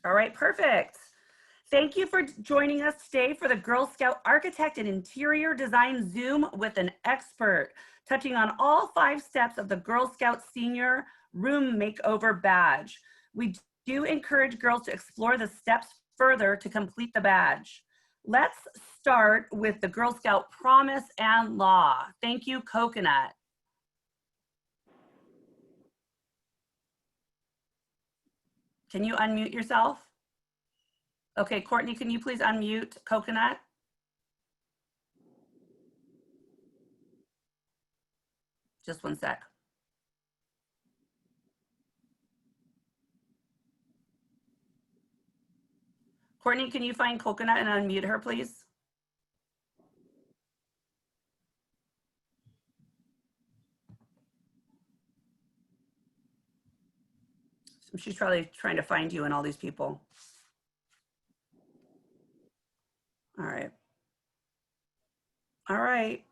All right, perfect. Thank you for joining us today for the Girl Scout Architect and Interior Design Zoom with an expert, touching on all 5 steps of the Girl Scout Senior Room Makeover Badge. We do encourage girls to explore the steps further to complete the badge. Let's start with the Girl Scout Promise and Law. Thank you, Coconut. Can you unmute yourself? Okay, Courtney, can you please unmute Coconut? Just one sec. Courtney, can you find Coconut and unmute her, please? She's probably trying to find you and all these people. All right. All right.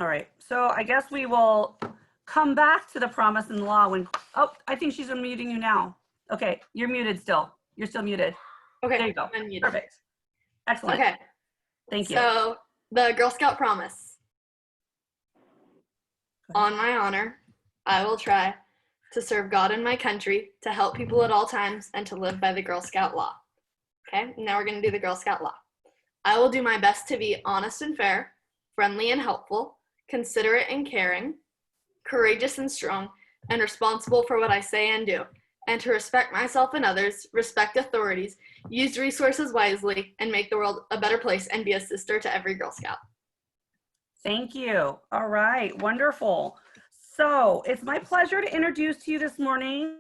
All right. So I guess we will come back to the promise and law when, oh, I think she's unmuting you now. Okay, you're muted still. You're still muted. Okay, There you go. unmuted. Perfect. Excellent. Okay. Thank you. So the Girl Scout promise. On my honor, I will try to serve God and my country, to help people at all times, and to live by the Girl Scout law. Okay, now we're going to do the Girl Scout law. I will do my best to be honest and fair, friendly and helpful, considerate and caring, courageous and strong, and responsible for what I say and do, and to respect myself and others, respect authorities, use resources wisely, and make the world a better place, and be a sister to every Girl Scout. Thank you. All right, wonderful. So it's my pleasure to introduce to you this morning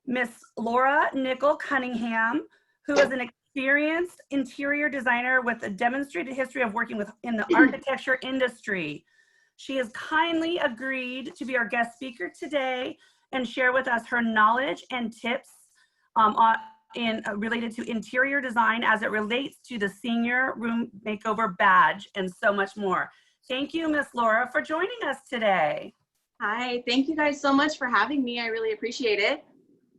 Miss Laura Nickel Cunningham, who is an experienced interior designer with a demonstrated history of working in the architecture industry. She has kindly agreed to be our guest speaker today and share with us her knowledge and tips related to interior design as it relates to the Senior Room Makeover Badge and so much more. Thank you, Miss Laura, for joining us today. Hi, thank you guys so much for having me. I really appreciate it.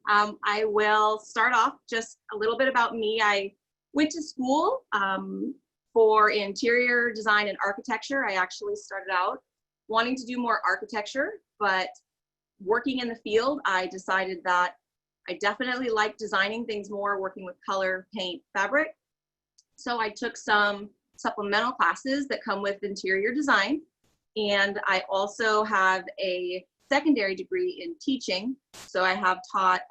I will start off just a little bit about me. I went to school for interior design and architecture. I actually started out wanting to do more architecture, but working in the field, I decided that I definitely like designing things more, working with color, paint, fabric. So I took some supplemental classes that come with interior design. And I also have a secondary degree in teaching. So I have taught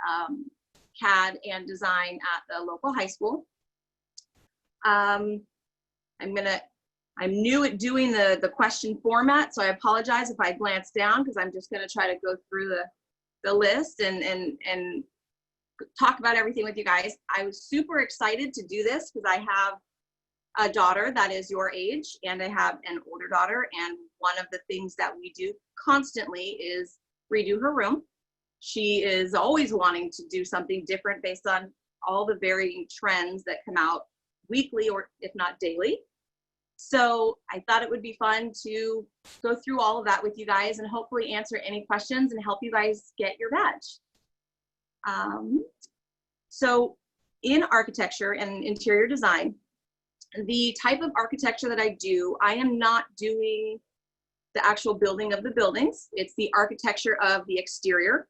CAD and design at the local high school. I'm new at doing the question format, so I apologize if I glance down, because I'm just gonna try to go through the list and talk about everything with you guys. I was super excited to do this because I have a daughter that is your age, and I have an older daughter, and one of the things that we do constantly is redo her room. She is always wanting to do something different based on all the varying trends that come out weekly, or if not daily. So I thought it would be fun to go through all of that with you guys and hopefully answer any questions and help you guys get your badge. So in architecture and interior design, the type of architecture that I do, I am not doing the actual building of the buildings. It's the architecture of the exterior.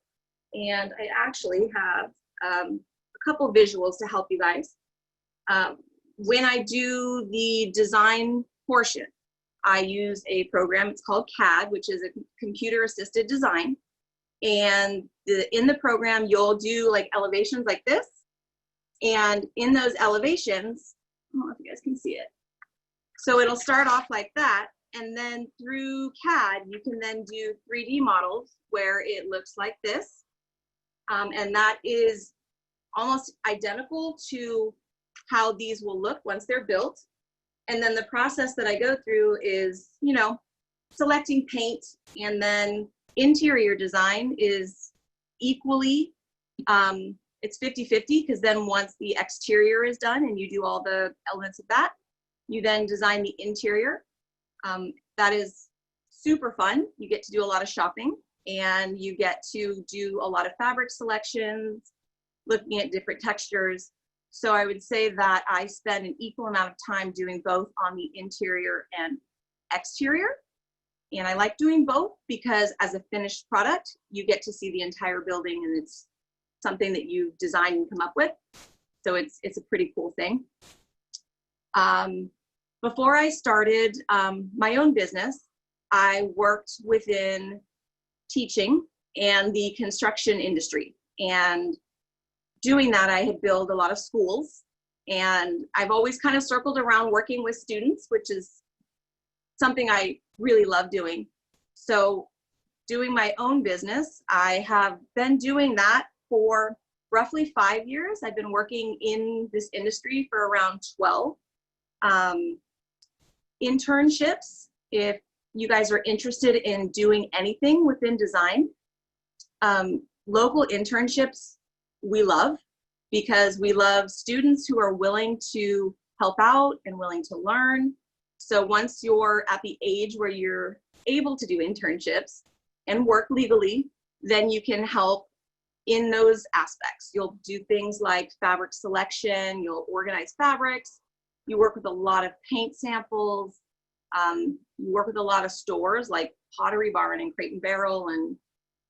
And I actually have a couple visuals to help you guys. When I do the design portion, I use a program, it's called CAD, which is a computer assisted design. And in the program, you'll do like elevations like this. And in those elevations, I don't know if you guys can see it. So it'll start off like that. And then through CAD, you can then do 3D models where it looks like this. And that is almost identical to how these will look once they're built. And then the process that I go through is, you know, selecting paint, and then interior design is equally, it's 50-50, because then once the exterior is done and you do all the elements of that, you then design the interior. That is super fun. You get to do a lot of shopping. and you get to do a lot of fabric selections, looking at different textures. So I would say that I spend an equal amount of time doing both on the interior and exterior. And I like doing both because as a finished product, you get to see the entire building, and it's something that you design and come up with. So it's a pretty cool thing. Before I started my own business, I worked within teaching and the construction industry. And doing that, I had built a lot of schools, and I've always kind of circled around working with students, which is something I really love doing. So doing my own business, I have been doing that for roughly 5 years. I've been working in this industry for around 12. Internships, if you guys are interested in doing anything within design, local internships we love, because we love students who are willing to help out and willing to learn. So once you're at the age where you're able to do internships and work legally, then you can help in those aspects. You'll do things like fabric selection, you'll organize fabrics, you work with a lot of paint samples, you work with a lot of stores like Pottery Barn and Crate and Barrel, and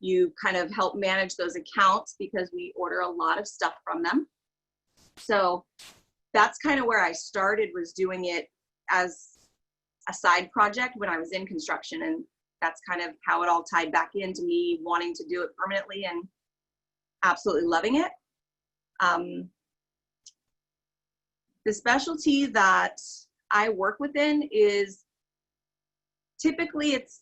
you kind of help manage those accounts because we order a lot of stuff from them. So that's kind of where I started, was doing it as a side project when I was in construction, and that's kind of how it all tied back into me wanting to do it permanently and absolutely loving it. The specialty that I work within is typically it's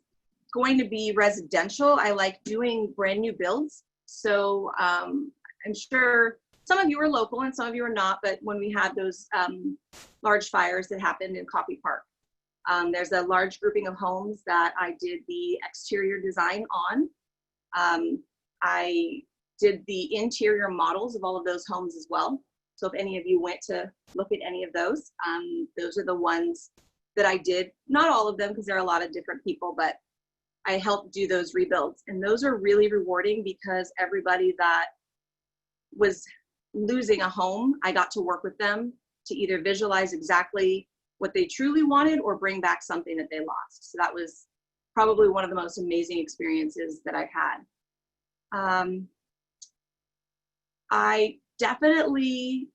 going to be residential. I like doing brand new builds. So I'm sure some of you are local and some of you are not, but when we had those large fires that happened in Coffey Park, there's a large grouping of homes that I did the exterior design on. I did the interior models of all of those homes as well. So if any of you went to look at any of those are the ones that I did. Not all of them, because there are a lot of different people, but I helped do those rebuilds. And those are really rewarding because everybody that was losing a home, I got to work with them to either visualize exactly what they truly wanted or bring back something that they lost. So that was probably one of the most amazing experiences that I've had. I definitely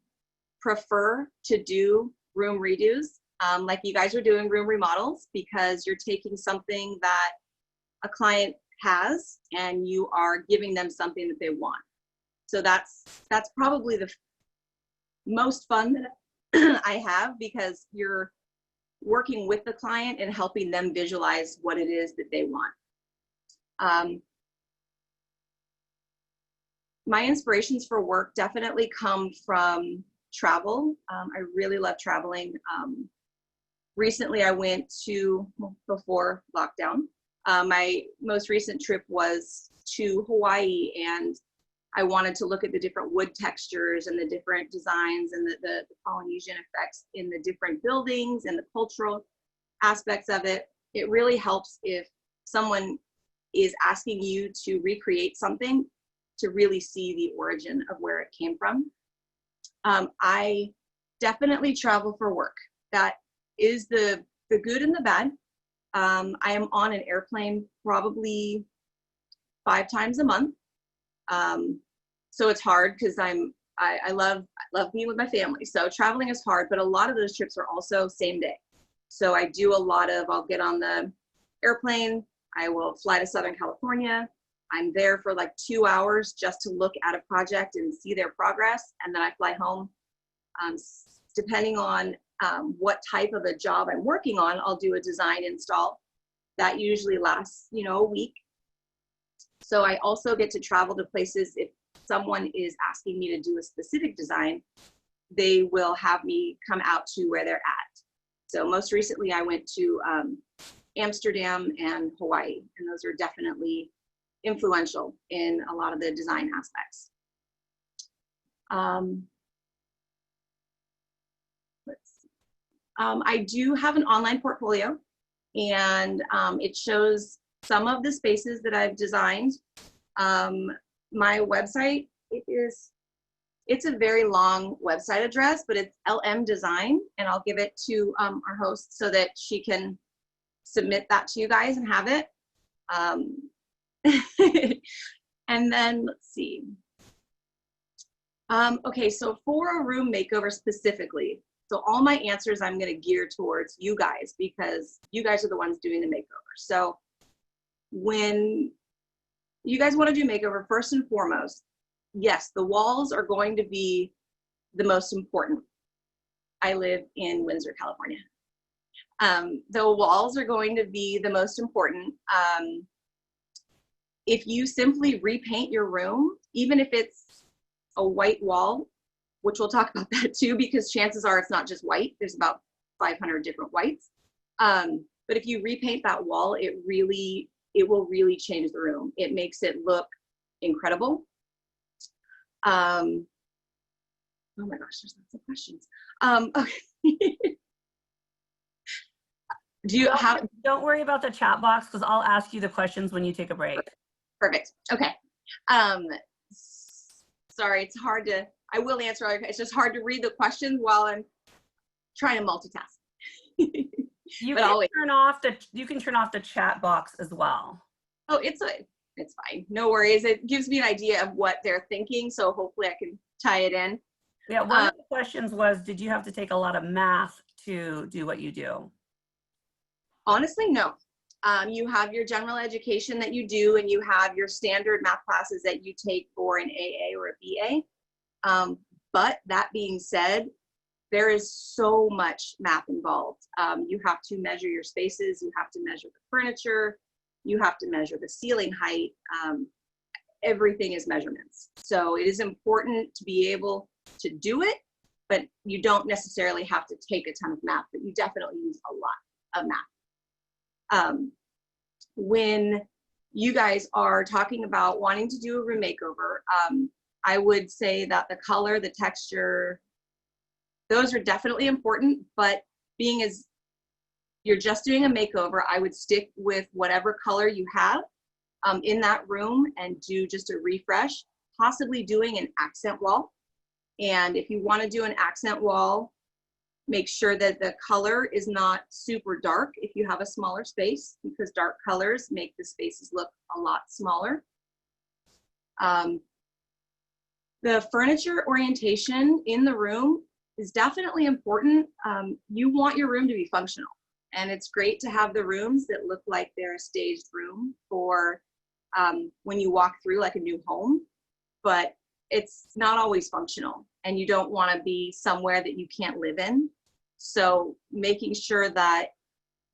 prefer to do room redos, like you guys are doing room remodels, because you're taking something that a client has and you are giving them something that they want. So that's probably the most fun that I have, because you're working with the client and helping them visualize what it is that they want. My inspirations for work definitely come from travel. I really love traveling. Recently I went to, before lockdown, my most recent trip was to Hawaii, and I wanted to look at the different wood textures and the different designs and the Polynesian effects in the different buildings and the cultural aspects of it. It really helps if someone is asking you to recreate something, to really see the origin of where it came from. I definitely travel for work. That is the good and the bad. I am on an airplane probably 5 times a month. So it's hard because I love being with my family. So traveling is hard, but a lot of those trips are also same day. So I do a lot of, I'll get on the airplane, I will fly to Southern California. I'm there for like 2 hours just to look at a project and see their progress. And then I fly home. Depending on what type of a job I'm working on, I'll do a design install. That usually lasts, a week. So I also get to travel to places. If someone is asking me to do a specific design, they will have me come out to where they're at. So most recently I went to Amsterdam and Hawaii, and those are definitely influential in a lot of the design aspects. I do have an online portfolio, and it shows some of the spaces that I've designed. My website, it's a very long website address, but it's LM Design, and I'll give it to our host so that she can submit that to you guys and have it. And then let's see. Okay, so for a room makeover specifically, so all my answers I'm going to gear towards you guys because you guys are the ones doing the makeover. So when you guys want to do makeover, first and foremost, yes, the walls are going to be the most important. I live in Windsor, California. The walls are going to be the most important. If you simply repaint your room, even if it's a white wall, which we'll talk about that too, because chances are it's not just white, there's about 500 different whites. But if you repaint that wall, it will really change the room. It makes it look incredible. Oh my gosh, there's lots of questions. Okay. Don't worry about the chat box because I'll ask you the questions when you take a break. Perfect. Okay. Sorry, it's hard to, I will answer. It's just hard to read the questions while I'm trying to multitask. You can turn off the chat box as well. Oh, it's fine. No worries. It gives me an idea of what they're thinking, so hopefully I can tie it in. Yeah, one of the questions was, did you have to take a lot of math to do what you do? Honestly, no. You have your general education that you do, and you have your standard math classes that you take for an AA or a BA. But that being said, there is so much math involved. You have to measure your spaces, you have to measure the furniture, you have to measure the ceiling height. Everything is measurements. So it is important to be able to do it, but you don't necessarily have to take a ton of math, but you definitely use a lot of math. When you guys are talking about wanting to do a room makeover, I would say that the color, the texture, those are definitely important, but being as you're just doing a makeover, I would stick with whatever color you have in that room and do just a refresh, possibly doing an accent wall. And if you want to do an accent wall, make sure that the color is not super dark if you have a smaller space, because dark colors make the spaces look a lot smaller. The furniture orientation in the room is definitely important. You want your room to be functional, and it's great to have the rooms that look like they're a staged room for when you walk through like a new home, but it's not always functional, and you don't want to be somewhere that you can't live in. So making sure that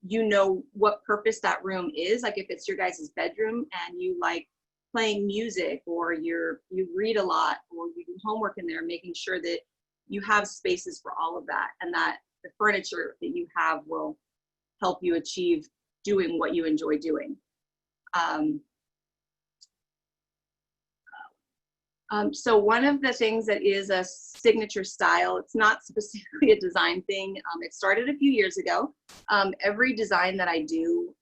you know what purpose that room is, like if it's your guys' bedroom and you like playing music, or you read a lot, or you do homework in there, making sure that you have spaces for all of that, and that the furniture that you have will help you achieve doing what you enjoy doing. So one of the things that is a signature style, it's not specifically a design thing. It started a few years ago. Every design that I do,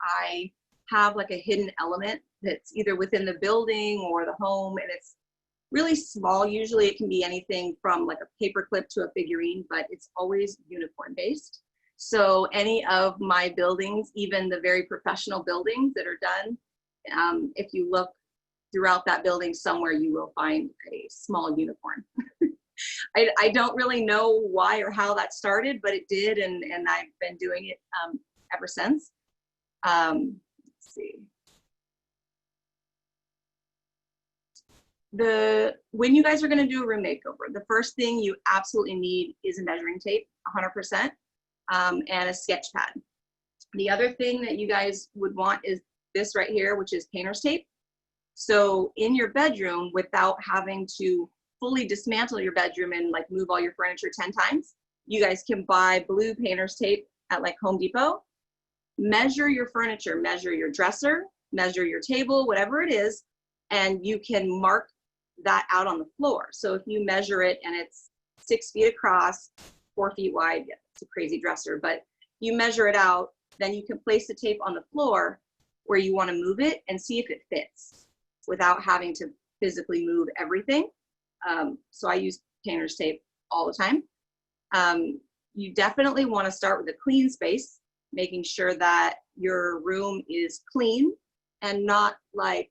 I have like a hidden element that's either within the building or the home, and it's really small. Usually it can be anything from like a paperclip to a figurine, but it's always unicorn based. So any of my buildings, even the very professional buildings that are done, if you look throughout that building somewhere, you will find a small unicorn. I don't really know why or how that started, but it did, and I've been doing it ever since. Let's see. When you guys are going to do a room makeover, the first thing you absolutely need is a measuring tape, 100%, and a sketch pad. The other thing that you guys would want is this right here, which is painter's tape. So in your bedroom, without having to fully dismantle your bedroom and like move all your furniture 10 times, you guys can buy blue painter's tape at like Home Depot. Measure your furniture, measure your dresser, measure your table, whatever it is, and you can mark that out on the floor. So if you measure it and it's 6 feet across, 4 feet wide, yeah, it's a crazy dresser, but you measure it out, then you can place the tape on the floor, where you want to move it and see if it fits without having to physically move everything. So I use painter's tape all the time. You definitely want to start with a clean space, making sure that your room is clean and not like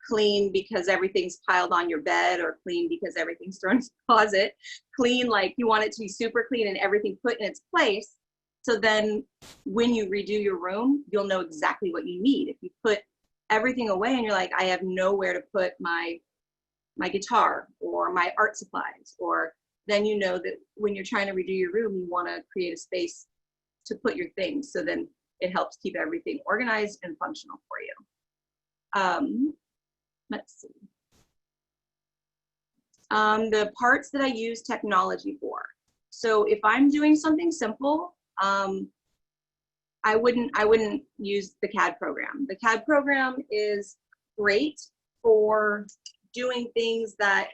clean because everything's piled on your bed or clean because everything's thrown in the closet. Clean, like you want it to be super clean and everything put in its place. So then when you redo your room, you'll know exactly what you need. If you put everything away and you're like, I have nowhere to put my guitar or my art supplies, or then you know that when you're trying to redo your room, you want to create a space to put your things. So then it helps keep everything organized and functional for you. Let's see. The parts that I use technology for. So if I'm doing something simple, I wouldn't use the CAD program. The CAD program is great for doing things that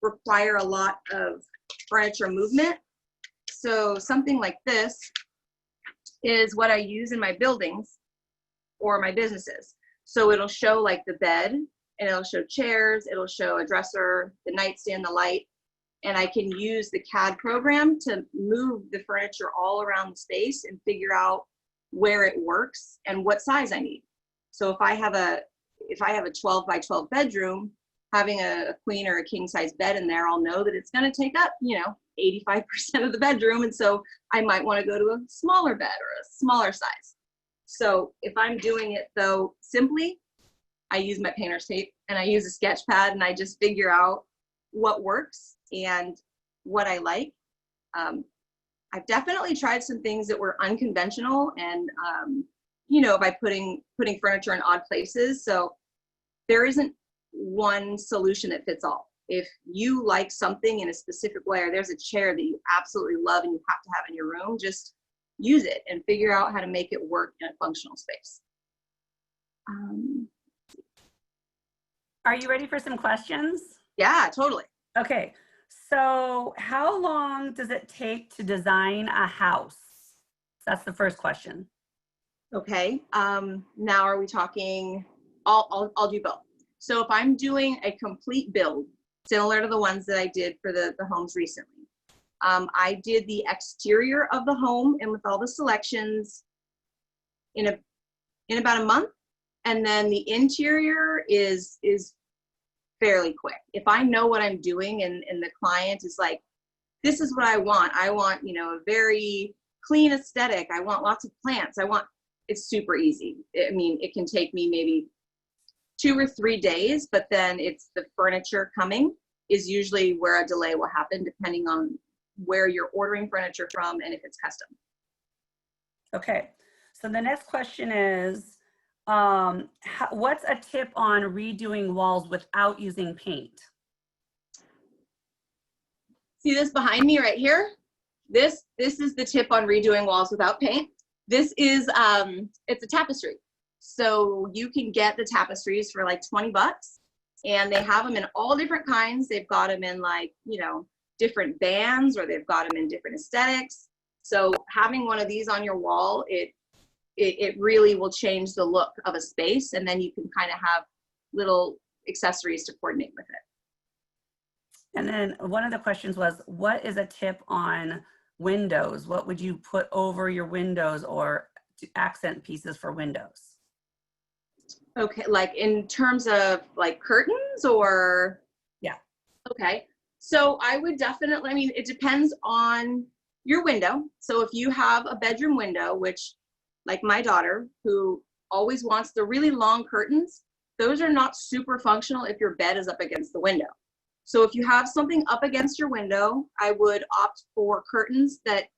require a lot of furniture movement. So something like this is what I use in my buildings or my businesses. So it'll show like the bed, and it'll show chairs, it'll show a dresser, the nightstand, the light, and I can use the CAD program to move the furniture all around the space and figure out where it works and what size I need. So if I have a 12 by 12 bedroom, having a queen or a king size bed in there, I'll know that it's going to take up, 85% of the bedroom. And so I might want to go to a smaller bed or a smaller size. So if I'm doing it though simply, I use my painter's tape and I use a sketch pad and I just figure out what works and what I like. I've definitely tried some things that were unconventional and, by putting furniture in odd places. So there isn't one solution that fits all. If you like something in a specific way, or there's a chair that you absolutely love and you have to have in your room, just use it and figure out how to make it work in a functional space. Are you ready for some questions? Yeah, totally. Okay, so how long does it take to design a house? That's the first question. Okay, now are we talking, I'll do both. So if I'm doing a complete build, similar to the ones that I did for the homes recently, I did the exterior of the home and with all the selections in about a month. And then the interior is fairly quick. If I know what I'm doing and the client is like, this is what I want. I want, a very clean aesthetic. I want lots of plants. It's super easy. I mean, it can take me maybe 2 or 3 days, but then it's the furniture coming is usually where a delay will happen depending on where you're ordering furniture from and if it's custom. Okay, so the next question is, what's a tip on redoing walls without using paint? See this behind me right here? This is the tip on redoing walls without paint. This is, it's a tapestry. So you can get the tapestries for like 20 bucks and they have them in all different kinds. They've got them in like, different bands, or they've got them in different aesthetics. So having one of these on your wall, it really will change the look of a space, and then you can kind of have little accessories to coordinate with it. And then one of the questions was, what is a tip on windows? What would you put over your windows or accent pieces for windows? Okay, like in terms of like curtains or? Yeah. Okay, so I would definitely, it depends on your window. So if you have a bedroom window, which like my daughter, who always wants the really long curtains, those are not super functional if your bed is up against the window. So if you have something up against your window, I would opt for curtains that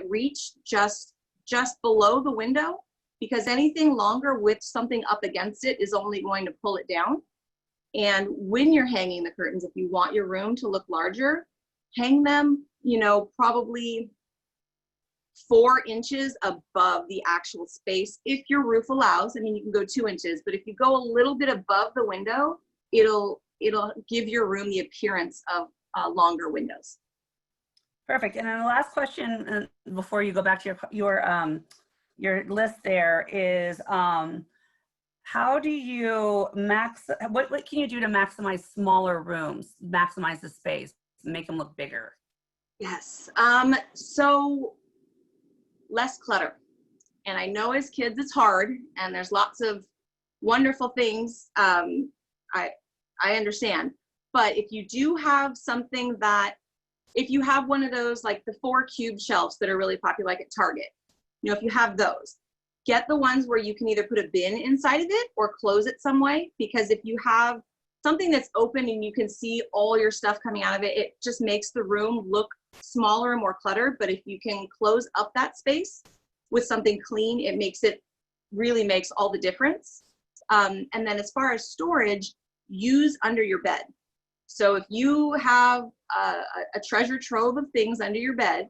reach just below the window, because anything longer with something up against it is only going to pull it down. And when you're hanging the curtains, if you want your room to look larger, hang them, probably 4 inches above the actual space. If your roof allows, you can go 2 inches, but if you go a little bit above the window, it'll give your room the appearance of longer windows. Perfect. And then the last question before you go back to your list there is, How do you what can you do to maximize smaller rooms, maximize the space, make them look bigger? Yes. So less clutter. And I know as kids it's hard, and there's lots of wonderful things. I understand. But if you do have something that, if you have one of those, like the 4 cube shelves that are really popular, like at Target, you know, if you have those, get the ones where you can either put a bin inside of it or close it some way, because if you have something that's open and you can see all your stuff coming out of it, it just makes the room look smaller and more cluttered. But if you can close up that space with something clean, it makes it, really makes all the difference. And then as far as storage, use under your bed. So if you have a treasure trove of things under your bed,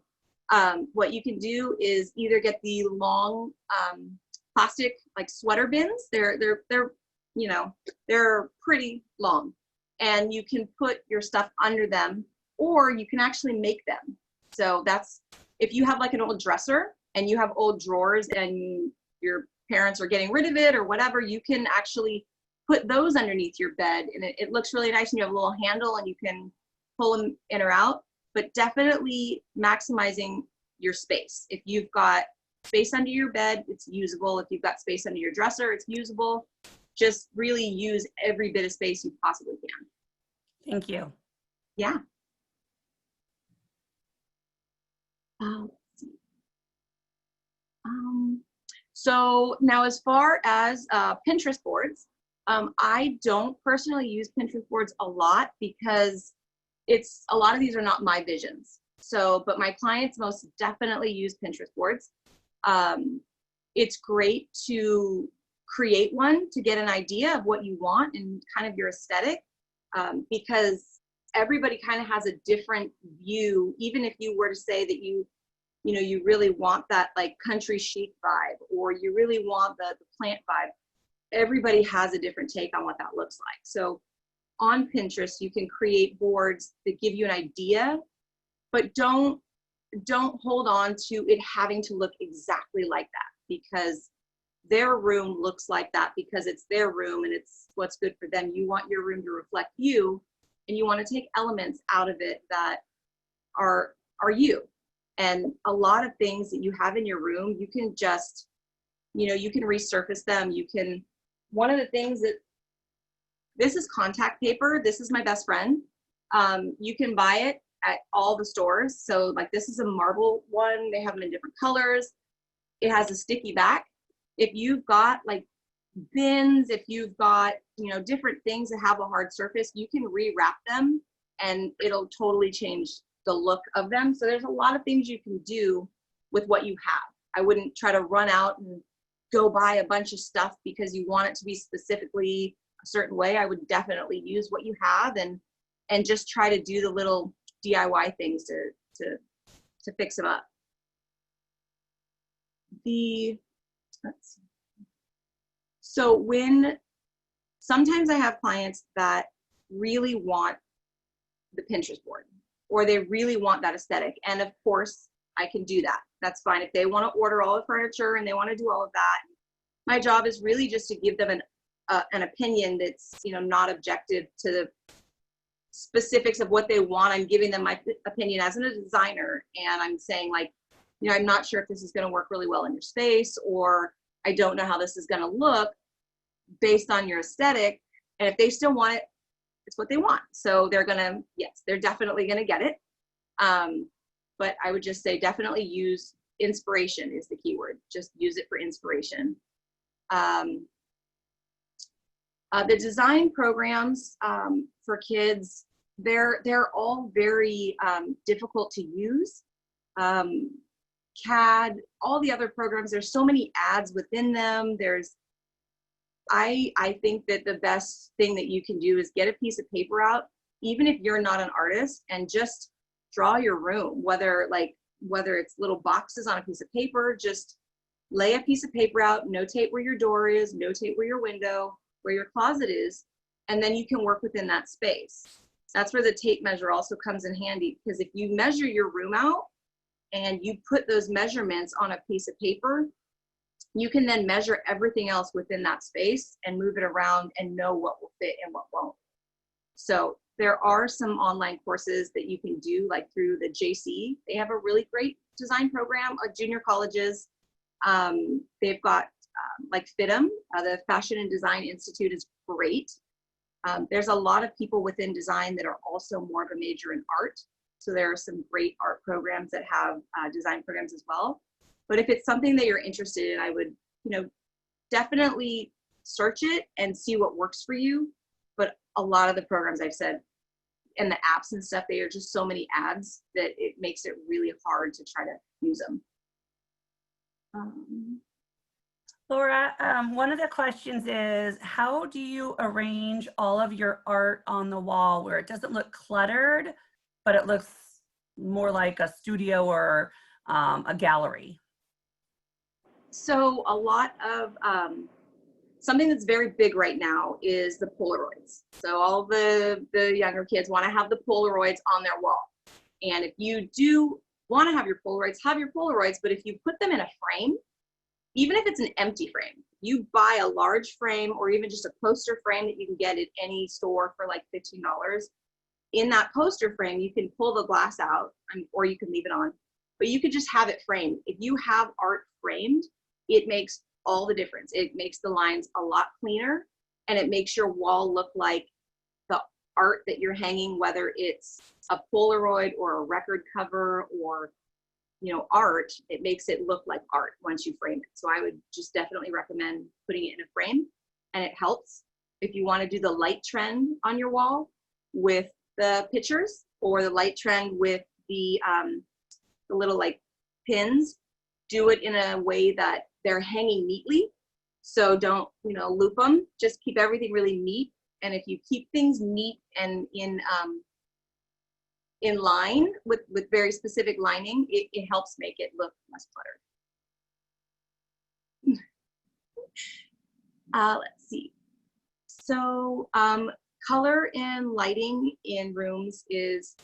what you can do is either get the long plastic like sweater bins. They're you know, they're pretty long, and you can put your stuff under them, or you can actually make them. So that's, if you have like an old dresser and you have old drawers and your parents are getting rid of it or whatever, you can actually put those underneath your bed, and it looks really nice, and you have a little handle and you can pull them in or out. But definitely maximizing your space. If you've got space under your bed, it's usable. If you've got space under your dresser, it's usable. Just really use every bit of space you possibly can. Thank you. Yeah. So now as far as Pinterest boards, I don't personally use Pinterest boards a lot because it's, a lot of these are not my visions. So, but my clients most definitely use Pinterest boards. It's great to create one to get an idea of what you want and kind of your aesthetic, because everybody kind of has a different view. Even if you were to say that you know, you really want that like country chic vibe, or you really want the plant vibe, everybody has a different take on what that looks like. So on Pinterest, you can create boards that give you an idea, but don't hold on to it having to look exactly like that, because their room looks like that because it's their room and it's what's good for them. You want your room to reflect you, and you want to take elements out of it that are you. And a lot of things that you have in your room, you can just, you know, you can resurface them. You can, one of the things that, this is contact paper. This is my best friend. You can buy it at all the stores. So like, this is a marble one. They have them in different colors. It has a sticky back. If you've got like bins, if you've got, you know, different things that have a hard surface, you can rewrap them and it'll totally change the look of them. So there's a lot of things you can do with what you have. I wouldn't try to run out and go buy a bunch of stuff because you want it to be specifically a certain way. I would definitely use what you have and just try to do the little DIY things to fix them up. Let's see. So when sometimes I have clients that really want the Pinterest board, or they really want that aesthetic, and of course I can do that. That's fine. If they want to order all the furniture and they want to do all of that, my job is really just to give them an opinion that's, you know, not objective to the specifics of what they want. I'm giving them my opinion as a designer, and I'm saying like, you know, I'm not sure if this is going to work really well in your space, or I don't know how this is going to look based on your aesthetic. And if they still want it, it's what they want. So they're going to, yes, they're definitely going to get it. But I would just say definitely use inspiration is the key word. Just use it for inspiration. The design programs for kids, they're all very difficult to use. CAD, all the other programs, there's so many ads within them. I think that the best thing that you can do is get a piece of paper out, even if you're not an artist, and just draw your room, whether it's little boxes on a piece of paper. Just lay a piece of paper out, notate where your door is, notate where your window, where your closet is, and then you can work within that space. That's where the tape measure also comes in handy, because if you measure your room out and you put those measurements on a piece of paper, you can then measure everything else within that space and move it around and know what will fit and what won't. So there are some online courses that you can do, like through the JC. They have a really great design program, like junior colleges. They've got like FITM, the Fashion and Design Institute is great. There's a lot of people within design that are also more of a major in art. So there are some great art programs that have design programs as well. But if it's something that you're interested in, I would, definitely search it and see what works for you. But a lot of the programs I've said and the apps and stuff, they are just so many ads that it makes it really hard to try to use them. Laura, one of the questions is, how do you arrange all of your art on the wall where it doesn't look cluttered, but it looks more like a studio or a gallery? So a lot of, something that's very big right now is the Polaroids. So all the younger kids want to have the Polaroids on their wall. And if you do want to have your Polaroids, but if you put them in a frame, even if it's an empty frame, you buy a large frame or even just a poster frame that you can get at any store for like $15. In that poster frame, you can pull the glass out, or you can leave it on, but you could just have it framed. If you have art framed, it makes all the difference. It makes the lines a lot cleaner, and it makes your wall look like the art that you're hanging, whether it's a Polaroid or a record cover or art. It makes it look like art once you frame it. So I would just definitely recommend putting it in a frame, and it helps. If you want to do the light trend on your wall with the pictures, or the light trend with the little like pins, do it in a way that they're hanging neatly. So don't loop them, just keep everything really neat. And if you keep things neat and in line with very specific lining, it helps make it look less cluttered. Let's see. So color and lighting in rooms is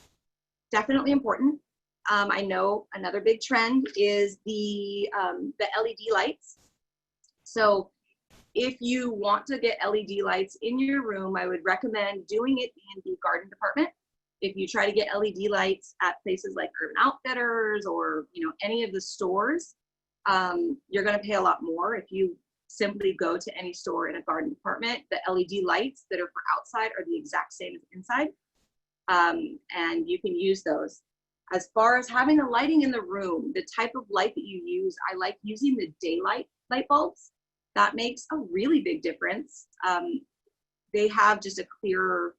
definitely important. I know another big trend is the LED lights. So if you want to get LED lights in your room, I would recommend doing it in the garden department. If you try to get LED lights at places like Urban Outfitters or any of the stores, you're going to pay a lot more. If you simply go to any store in a garden department, the LED lights that are for outside are the exact same as inside, and you can use those. As far as having the lighting in the room, the type of light that you use, I like using the daylight light bulbs. That makes a really big difference. They have just a clearer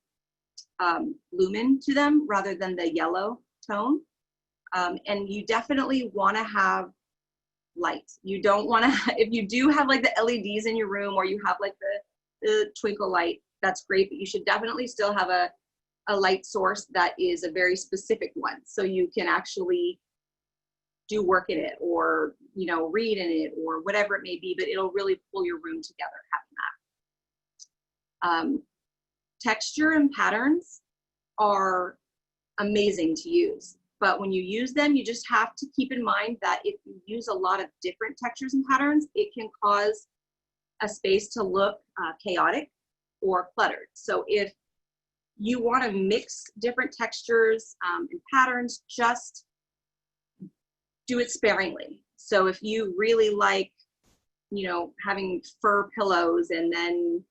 lumen to them rather than the yellow tone. And you definitely want to have light. You don't want to, if you do have like the LEDs in your room, or you have like the twinkle light, that's great, but you should definitely still have a light source that is a very specific one, so you can actually do work in it, or read in it, or whatever it may be, but it'll really pull your room together having that. Texture and patterns are amazing to use, but when you use them, you just have to keep in mind that if you use a lot of different textures and patterns, it can cause a space to look chaotic or cluttered. So if you want to mix different textures and patterns, just do it sparingly. So if you really like, having fur pillows, and then,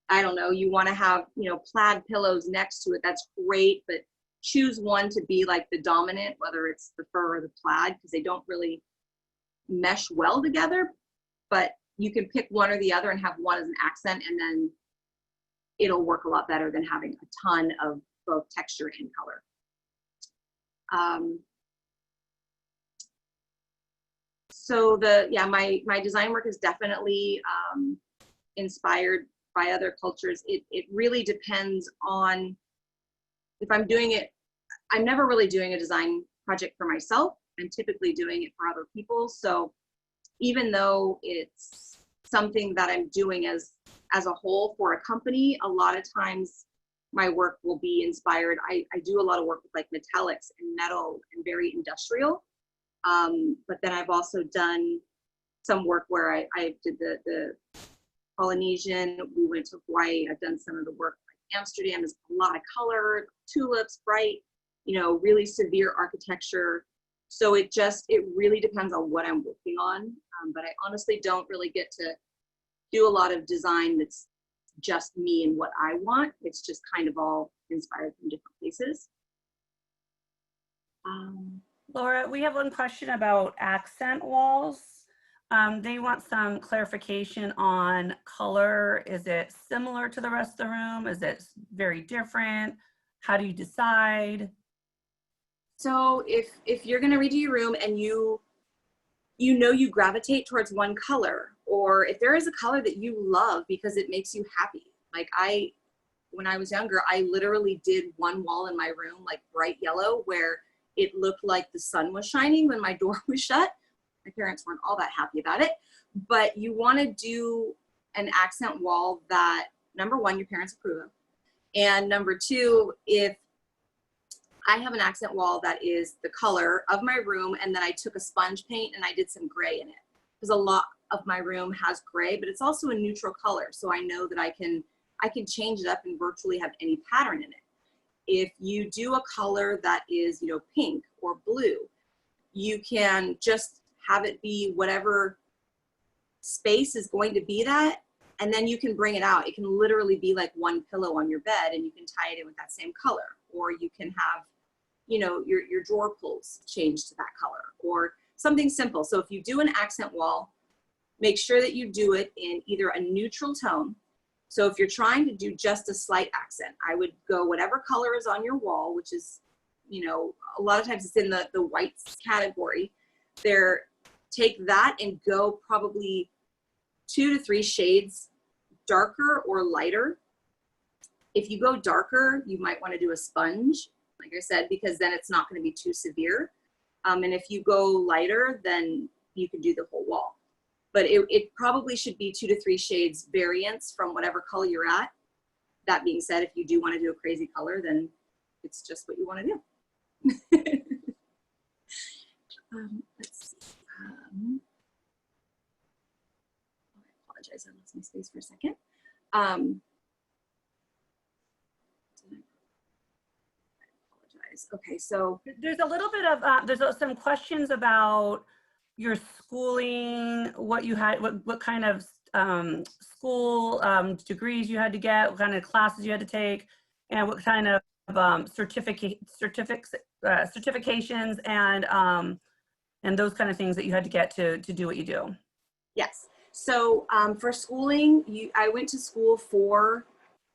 I don't know, you want to have, plaid pillows next to it, that's great, but choose one to be like the dominant, whether it's the fur or the plaid, because they don't really mesh well together, but you can pick one or the other and have one as an accent, and then it'll work a lot better than having a ton of both texture and color. So my design work is definitely inspired by other cultures. It really depends on if I'm doing it. I'm never really doing a design project for myself. I'm typically doing it for other people. So even though it's something that I'm doing as a whole for a company, a lot of times my work will be inspired. I do a lot of work with like metallics and metal and very industrial. But then I've also done some work where I did the Polynesian. We went to Hawaii. I've done some of the work like Amsterdam is a lot of color, tulips, bright, you know, really severe architecture. So it really depends on what I'm working on. But I honestly don't really get to do a lot of design that's just me and what I want. It's just kind of all inspired from different places. Laura, we have one question about accent walls. They want some clarification on color. Is it similar to the rest of the room? Is it very different? How do you decide? So if you're going to redo your room and you gravitate towards one color, or if there is a color that you love because it makes you happy. Like when I was younger, I literally did one wall in my room, like bright yellow, where it looked like the sun was shining when my door was shut. My parents weren't all that happy about it, but you want to do an accent wall that, number one, your parents approve of. And number two, if I have an accent wall that is the color of my room, and then I took a sponge paint and I did some gray in it. Because a lot of my room has gray, but it's also a neutral color. So I know that I can change it up and virtually have any pattern in it. If you do a color that is, you know, pink or blue, you can just have it be whatever space is going to be that, and then you can bring it out. It can literally be like one pillow on your bed and you can tie it in with that same color, or you can have, you know, your drawer pulls changed to that color, or something simple. So if you do an accent wall, make sure that you do it in either a neutral tone. So if you're trying to do just a slight accent, I would go whatever color is on your wall, which is, you know, a lot of times it's in the whites category. Take that and go probably 2 to 3 shades darker or lighter. If you go darker, you might want to do a sponge, like I said, because then it's not going to be too severe. And if you go lighter, then you can do the whole wall. But it probably should be 2 to 3 shades variance from whatever color you're at. That being said, if you do want to do a crazy color, then it's just what you want to do. Let's see. I apologize, I lost my space for a second. I apologize. Okay, so There's a little bit of, there's some questions about your schooling, what you had, what kind of school degrees you had to get, what kind of classes you had to take, and what kind of certifications and those kind of things that you had to get to do what you do. yes. So for schooling, I went to school for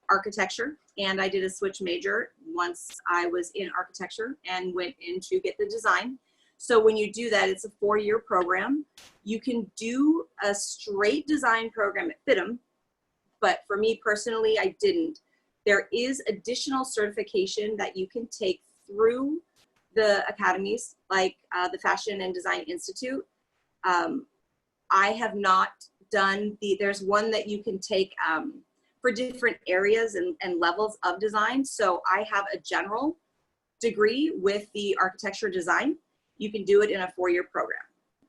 architecture, and I did a switch major once I was in architecture and went in to get the design. So when you do that, it's a 4-year program. You can do a straight design program at FITM, but for me personally, I didn't. There is additional certification that you can take through the academies, like the Fashion and Design Institute. I have not done there's one that you can take for different areas and levels of design. So I have a general degree with the architecture design. You can do it in a 4-year program.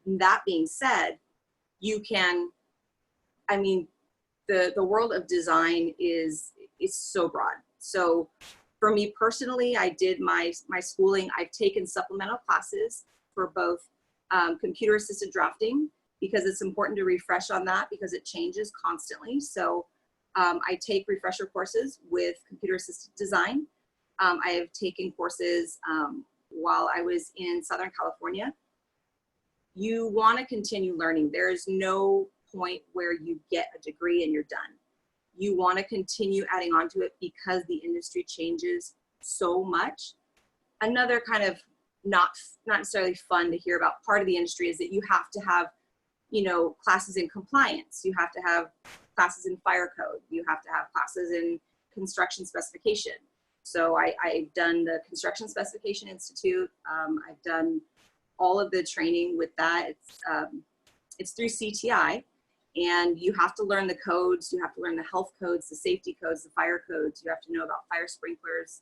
And that being said, you can, I mean, the world of design is so broad. So for me personally, I did my schooling. I've taken supplemental classes for both computer assisted drafting, because it's important to refresh on that because it changes constantly. So I take refresher courses with computer assisted design. I have taken courses while I was in Southern California. You want to continue learning. There is no point where you get a degree and you're done. You want to continue adding on to it because the industry changes so much. Another kind of not necessarily fun to hear about part of the industry is that you have to have, you know, classes in compliance. You have to have classes in fire code. You have to have classes in construction specification. So I've done the Construction Specification Institute. I've done all of the training with that. It's through CTI, and you have to learn the codes. You have to learn the health codes, the safety codes, the fire codes. You have to know about fire sprinklers,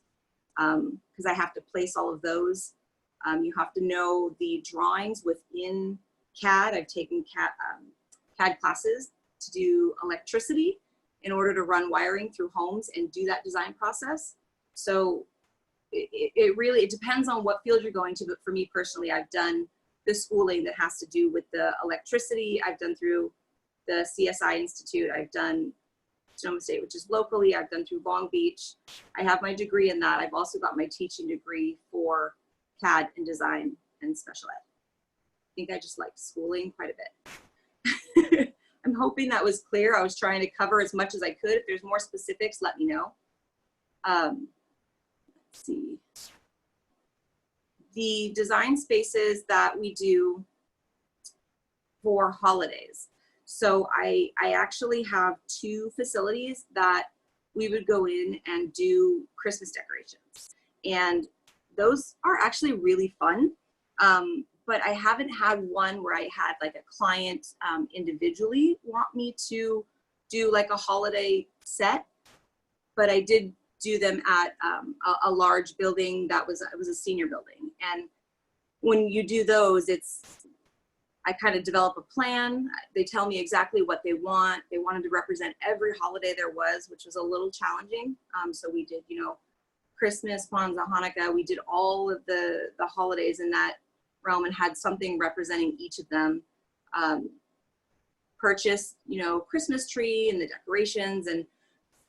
because I have to place all of those. You have to know the drawings within CAD. I've taken CAD classes to do electricity in order to run wiring through homes and do that design process. So it really, it depends on what field you're going to, but for me personally, I've done the schooling that has to do with the electricity. I've done through the CSI Institute. I've done Sonoma State, which is locally. I've done through Long Beach. I have my degree in that. I've also got my teaching degree for CAD and design and special ed. I think I just like schooling quite a bit. I'm hoping that was clear. I was trying to cover as much as I could. If there's more specifics, let me know. Let's see. The design spaces that we do for holidays. So I actually have 2 facilities that we would go in and do Christmas decorations. And those are actually really fun. But I haven't had one where I had like a client individually want me to do like a holiday set, but I did do them at a large building that was, it was a senior building. And when you do those, I kind of develop a plan. They tell me exactly what they want. They wanted to represent every holiday there was, which was a little challenging. So we did, you know, Christmas, Kwanzaa, Hanukkah. We did all of the holidays in that realm and had something representing each of them. Purchased, you know, Christmas tree and the decorations, and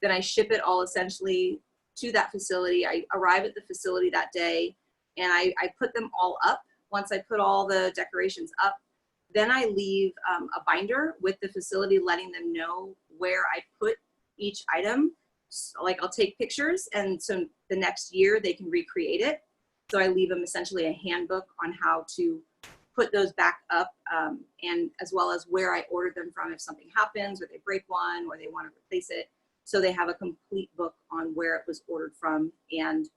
then I ship it all essentially to that facility. I arrive at the facility that day and I put them all up. Once I put all the decorations up, then I leave a binder with the facility letting them know where I put each item. So, like, I'll take pictures, and so the next year they can recreate it. So I leave them essentially a handbook on how to put those back up, and as well as where I ordered them from if something happens or they break one or they want to replace it. So they have a complete book on where it was ordered from and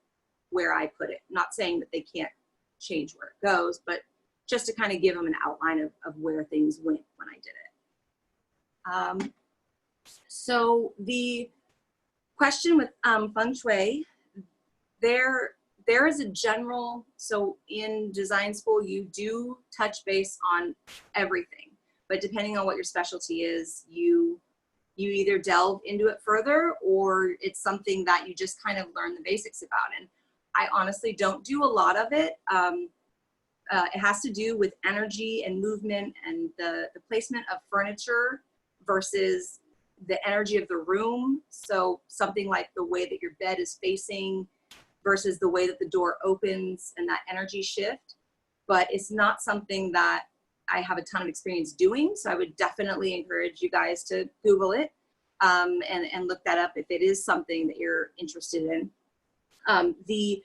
where I put it. Not saying that they can't change where it goes, but just to kind of give them an outline of where things went when I did it. So the question with feng shui, there is a general, so in design school, you do touch base on everything, but depending on what your specialty is, you either delve into it further or it's something that you just kind of learn the basics about. And I honestly don't do a lot of it. It has to do with energy and movement and the placement of furniture versus the energy of the room. So something like the way that your bed is facing versus the way that the door opens and that energy shift. But it's not something that I have a ton of experience doing. So I would definitely encourage you guys to Google it and look that up if it is something that you're interested in. The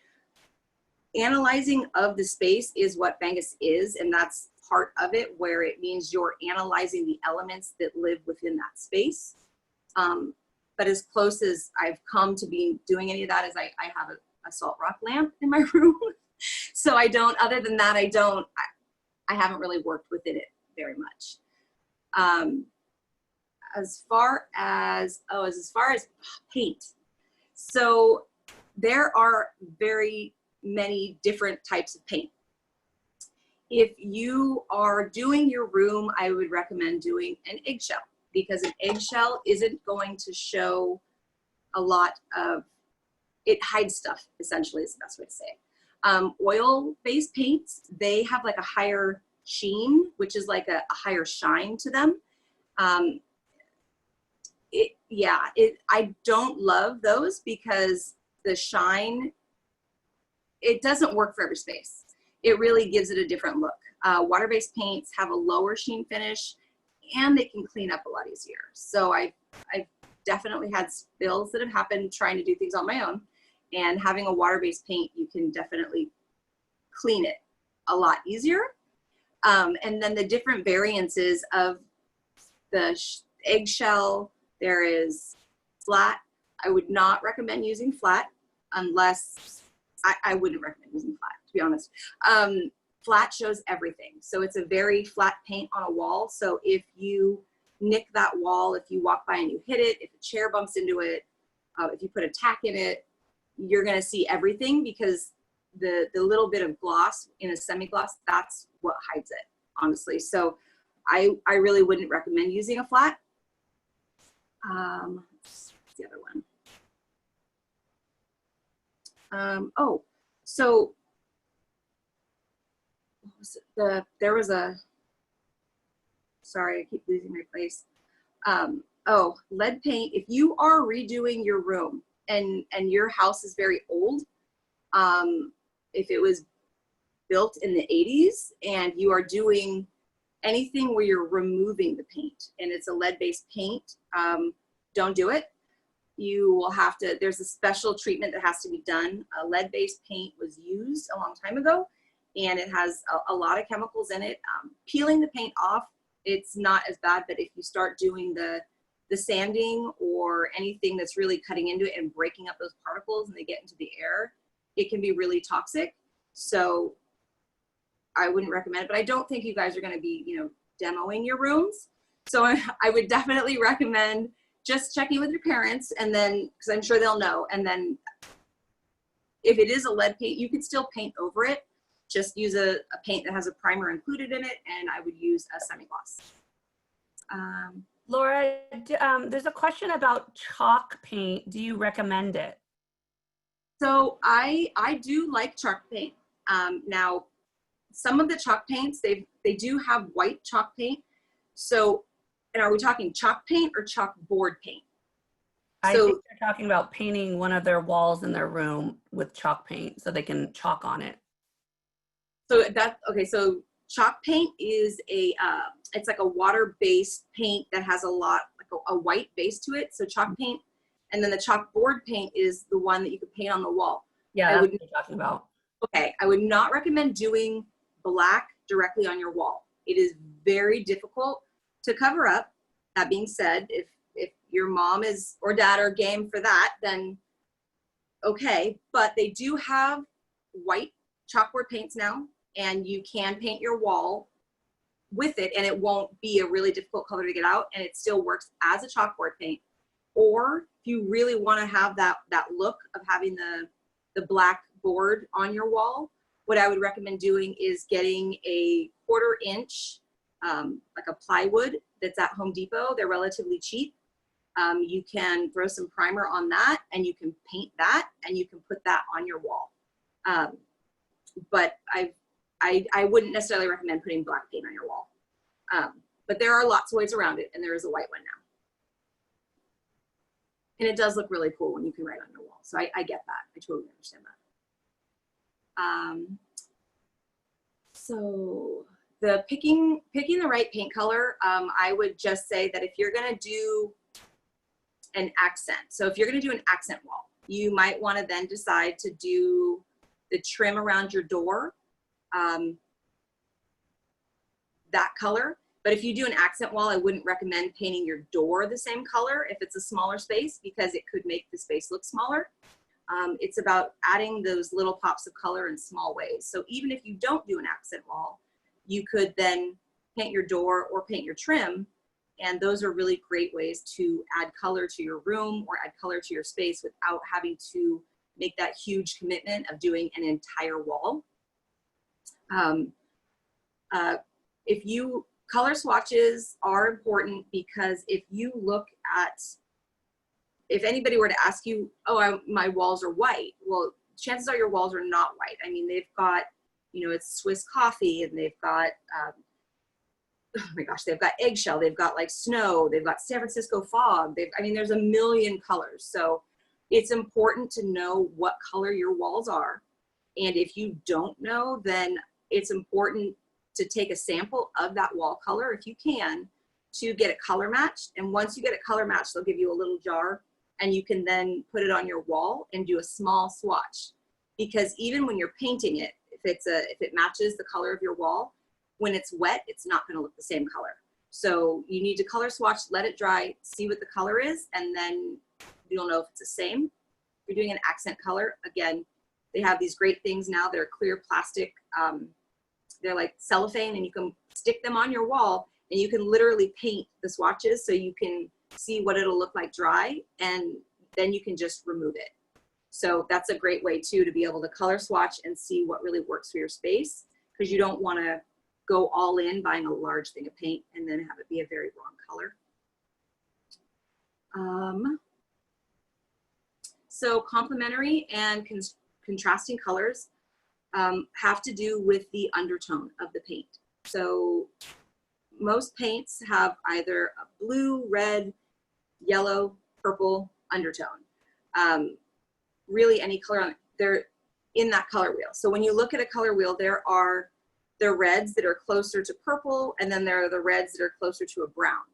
analyzing of the space is what Vengus is, and that's part of it, where it means you're analyzing the elements that live within that space. But as close as I've come to being doing any of that is I have a salt rock lamp in my room. So I don't, other than that, I haven't really worked within it very much. As far as paint. So there are very many different types of paint. If you are doing your room, I would recommend doing an eggshell, because an eggshell isn't going to show a lot of, it hides stuff, essentially is the best way to say it. Oil-based paints, they have like a higher sheen, which is like a higher shine to them. I don't love those because the shine, it doesn't work for every space. It really gives it a different look. Water-based paints have a lower sheen finish and they can clean up a lot easier. So I've definitely had spills that have happened trying to do things on my own, and having a water-based paint, you can definitely clean it a lot easier. And then the different variances of the eggshell, there is flat. I would not recommend using flat unless, I wouldn't recommend using flat, to be honest. Flat shows everything. So it's a very flat paint on a wall. So if you nick that wall, if you walk by and you hit it, if a chair bumps into it, if you put a tack in it, you're gonna see everything, because the little bit of gloss in a semi-gloss, that's what hides it honestly. So I really wouldn't recommend using a flat. What's the other one? Oh, so what was it? There was a, sorry, I keep losing my place. Oh, lead paint. If you are redoing your room and your house is very old, if it was built in the 80s and you are doing anything where you're removing the paint and it's a lead-based paint, don't do it. You will have to, there's a special treatment that has to be done. A lead-based paint was used a long time ago and it has a lot of chemicals in it. Peeling the paint off, it's not as bad, but if you start doing the sanding or anything that's really cutting into it and breaking up those particles and they get into the air, it can be really toxic. So I wouldn't recommend it, but I don't think you guys are going to be, you know, demoing your rooms. So I would definitely recommend just checking with your parents, and then, because I'm sure they'll know. And then if it is a lead paint, you could still paint over it. Just use a paint that has a primer included in it, and I would use a semi-gloss. Laura, there's a question about chalk paint. Do you recommend it? So I do like chalk paint. Now, some of the chalk paints, they do have white chalk paint. So, and are we talking chalk paint or chalkboard paint? I think they're talking about painting one of their walls in their room with chalk paint so they can chalk on it. So that, okay, so chalk paint is it's like a water-based paint that has a lot, like a white base to it. So chalk paint, and then the chalkboard paint is the one that you could paint on the wall. Yeah, that's what you're talking about. Okay, I would not recommend doing black directly on your wall. It is very difficult to cover up. That being said, if your mom is or dad are game for that, then okay. But they do have white chalkboard paints now, and you can paint your wall with it, and it won't be a really difficult color to get out, and it still works as a chalkboard paint. Or if you really want to have that look of having the black board on your wall, what I would recommend doing is getting a 1/4 inch, like a plywood that's at Home Depot. They're relatively cheap. You can throw some primer on that, and you can paint that, and you can put that on your wall. But I wouldn't necessarily recommend putting black paint on your wall. But there are lots of ways around it, and there is a white one now. And it does look really cool when you can write on your wall. So I get that. I totally understand that. So the picking the right paint color, I would just say that if you're gonna do an accent, so if you're gonna do an accent wall, you might wanna then decide to do the trim around your door, that color. But if you do an accent wall, I wouldn't recommend painting your door the same color if it's a smaller space, because it could make the space look smaller. It's about adding those little pops of color in small ways. So even if you don't do an accent wall, you could then paint your door or paint your trim. And those are really great ways to add color to your room or add color to your space without having to make that huge commitment of doing an entire wall. Color swatches are important, because if you look at, if anybody were to ask you, oh, my walls are white, well, chances are your walls are not white. I mean, they've got, you know, it's Swiss coffee, and they've got, oh my gosh, they've got eggshell, they've got like snow, they've got San Francisco fog. I mean, there's a million colors. So it's important to know what color your walls are. And if you don't know, then it's important to take a sample of that wall color, if you can, to get it color matched. And once you get it color matched, they'll give you a little jar, and you can then put it on your wall and do a small swatch. Because even when you're painting it, if it matches the color of your wall, when it's wet, it's not gonna look the same color. So you need to color swatch, let it dry, see what the color is, and then you'll know if it's the same. If you're doing an accent color, again, they have these great things now. They're clear plastic, they're like cellophane, and you can stick them on your wall, and you can literally paint the swatches so you can see what it'll look like dry, and then you can just remove it. So that's a great way too, to be able to color swatch and see what really works for your space, because you don't want to go all in buying a large thing of paint and then have it be a very wrong color. So complementary and contrasting colors have to do with the undertone of the paint. So most paints have either a blue, red, yellow, purple undertone. Really any color on it, they're in that color wheel. So when you look at a color wheel, there are the reds that are closer to purple, and then there are the reds that are closer to a brown.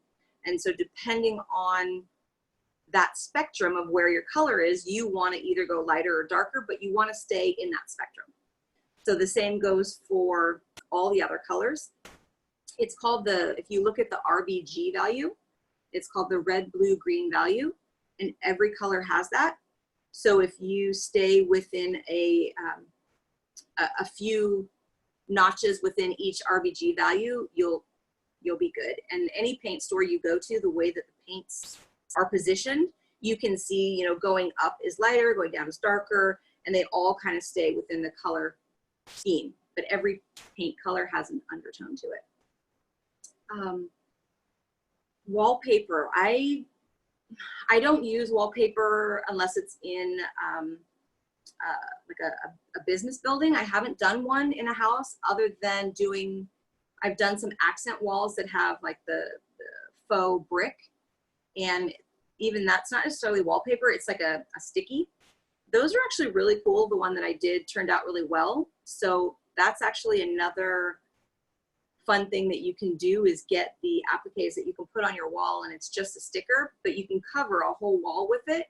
And so depending on that spectrum of where your color is, you want to either go lighter or darker, but you want to stay in that spectrum. So the same goes for all the other colors. It's called if you look at the RBG value, it's called the red, blue, green value, and every color has that. So if you stay within a few notches within each RBG value, you'll be good. And any paint store you go to, the way that the paints are positioned, you can see, you know, going up is lighter, going down is darker, and they all kind of stay within the color scheme. But every paint color has an undertone to it. Wallpaper. I don't use wallpaper unless it's in like a business building. I haven't done one in a house other than I've done some accent walls that have like the faux brick, and even that's not necessarily wallpaper, it's like a sticky. Those are actually really cool. The one that I did turned out really well. So that's actually another fun thing that you can do, is get the appliques that you can put on your wall, and it's just a sticker, but you can cover a whole wall with it,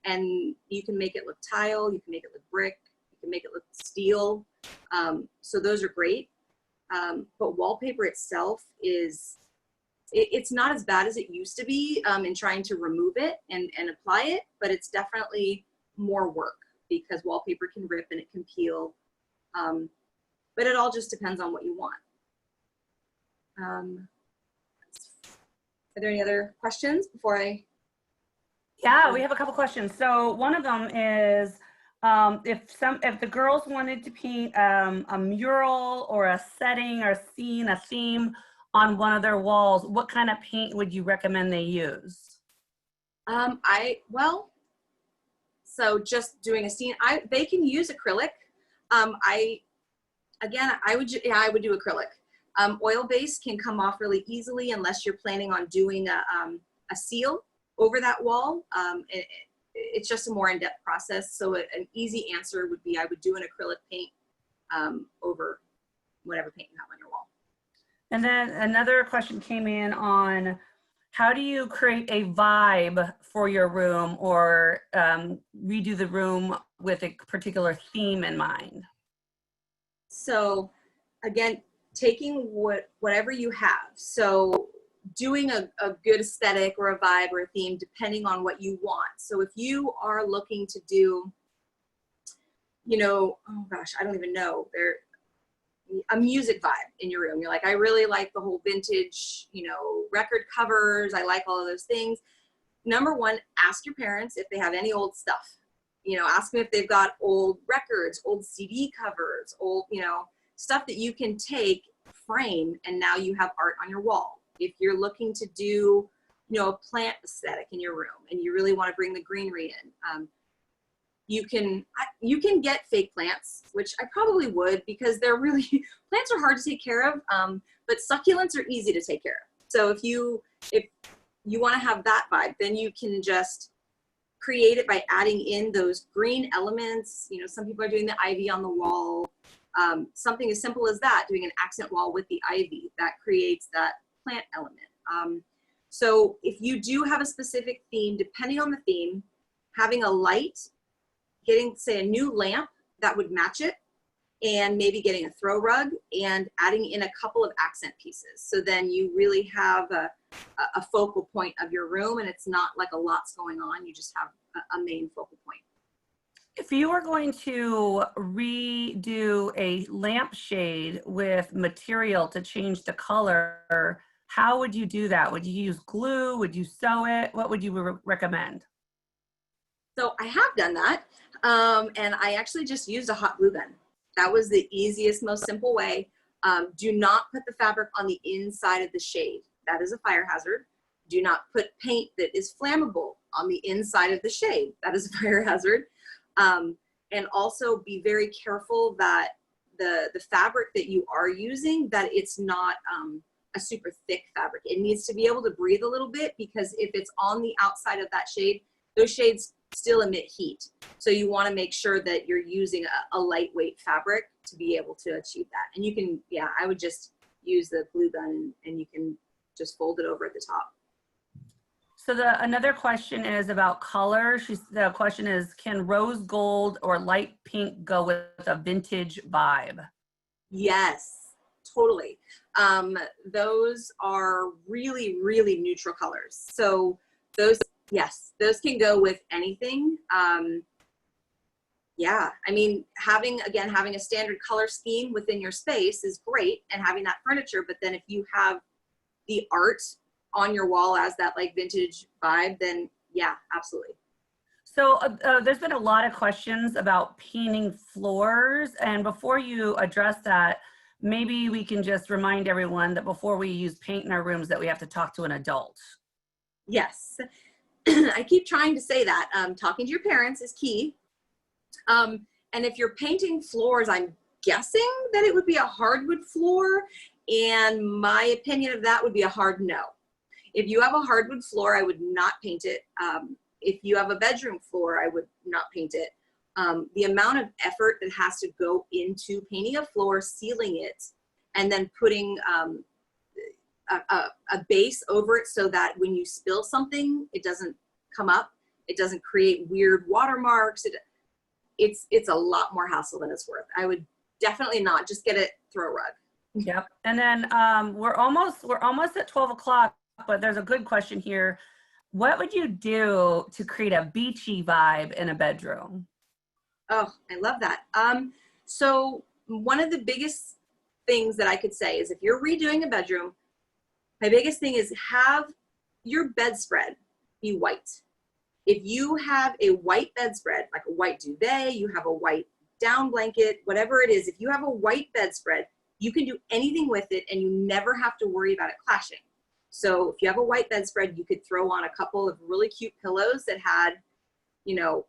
and you can make it look tile, you can make it look brick, you can make it look steel. So those are great. But wallpaper itself it's not as bad as it used to be in trying to remove it and apply it, but it's definitely more work because wallpaper can rip and it can peel. But it all just depends on what you want. Are there any other questions before I? Yeah, we have a couple questions. So one of them is, if the girls wanted to paint a mural or a setting or scene, a theme on one of their walls, what kind of paint would you recommend they use? So just doing a scene, they can use acrylic. I would do acrylic. Oil-based can come off really easily unless you're planning on doing a seal over that wall. It's just a more in-depth process. So an easy answer would be I would do an acrylic paint over whatever paint you have on your wall. And then another question came in on how do you create a vibe for your room or redo the room with a particular theme in mind? So again, taking whatever you have. So doing a good aesthetic or a vibe or a theme depending on what you want. So if you are looking to do, you know, oh gosh, I don't even know, a music vibe in your room. You're like, I really like the whole vintage, you know, record covers. I like all of those things. Number one, ask your parents if they have any old stuff. You know, ask them if they've got old records, old CD covers, old, you know, stuff that you can take, frame, and now you have art on your wall. If you're looking to do, you know, a plant aesthetic in your room and you really want to bring the greenery in, you can get fake plants, which I probably would because they're really, plants are hard to take care of, but succulents are easy to take care of. So if you want to have that vibe, then you can just create it by adding in those green elements. You know, some people are doing the ivy on the wall. Something as simple as that, doing an accent wall with the ivy, that creates that plant element. So if you do have a specific theme, depending on the theme, having a light, getting, say, a new lamp that would match it, and maybe getting a throw rug and adding in a couple of accent pieces. So then you really have a focal point of your room, and it's not like a lot's going on. You just have a main focal point. If you were going to redo a lampshade with material to change the color, how would you do that? Would you use glue? Would you sew it? What would you recommend? So I have done that, and I actually just used a hot glue gun. That was the easiest, most simple way. Do not put the fabric on the inside of the shade. That is a fire hazard. Do not put paint that is flammable on the inside of the shade. That is a fire hazard. And also be very careful that the fabric that you are using, that it's not a super thick fabric. It needs to be able to breathe a little bit, because if it's on the outside of that shade, those shades still emit heat. So you want to make sure that you're using a lightweight fabric to be able to achieve that. And you can, yeah, I would just use the glue gun and you can just fold it over at the top. So another question is about color. The question is, can rose gold or light pink go with a vintage vibe? Yes, totally. Those are really, really neutral colors. So those, yes, those can go with anything. Yeah, I mean, having a standard color scheme within your space is great, and having that furniture, but then if you have the art on your wall as that like vintage vibe, then yeah, absolutely. So there's been a lot of questions about painting floors, and before you address that, maybe we can just remind everyone that before we use paint in our rooms that we have to talk to an adult. Yes, I keep trying to say that. Talking to your parents is key. And if you're painting floors, I'm guessing that it would be a hardwood floor, and my opinion of that would be a hard no. If you have a hardwood floor, I would not paint it. If you have a bedroom floor, I would not paint it. The amount of effort that has to go into painting a floor, sealing it, and then putting a base over it so that when you spill something, it doesn't come up. It doesn't create weird watermarks. It's a lot more hassle than it's worth. I would definitely not just get it, throw a rug. Yep. And then we're almost at 12 o'clock, but there's a good question here. What would you do to create a beachy vibe in a bedroom? Oh, I love that. So one of the biggest things that I could say is if you're redoing a bedroom, my biggest thing is have your bedspread be white. If you have a white bedspread, like a white duvet, you have a white down blanket, whatever it is, if you have a white bedspread, you can do anything with it and you never have to worry about it clashing. So if you have a white bedspread, you could throw on a couple of really cute pillows that had, you know,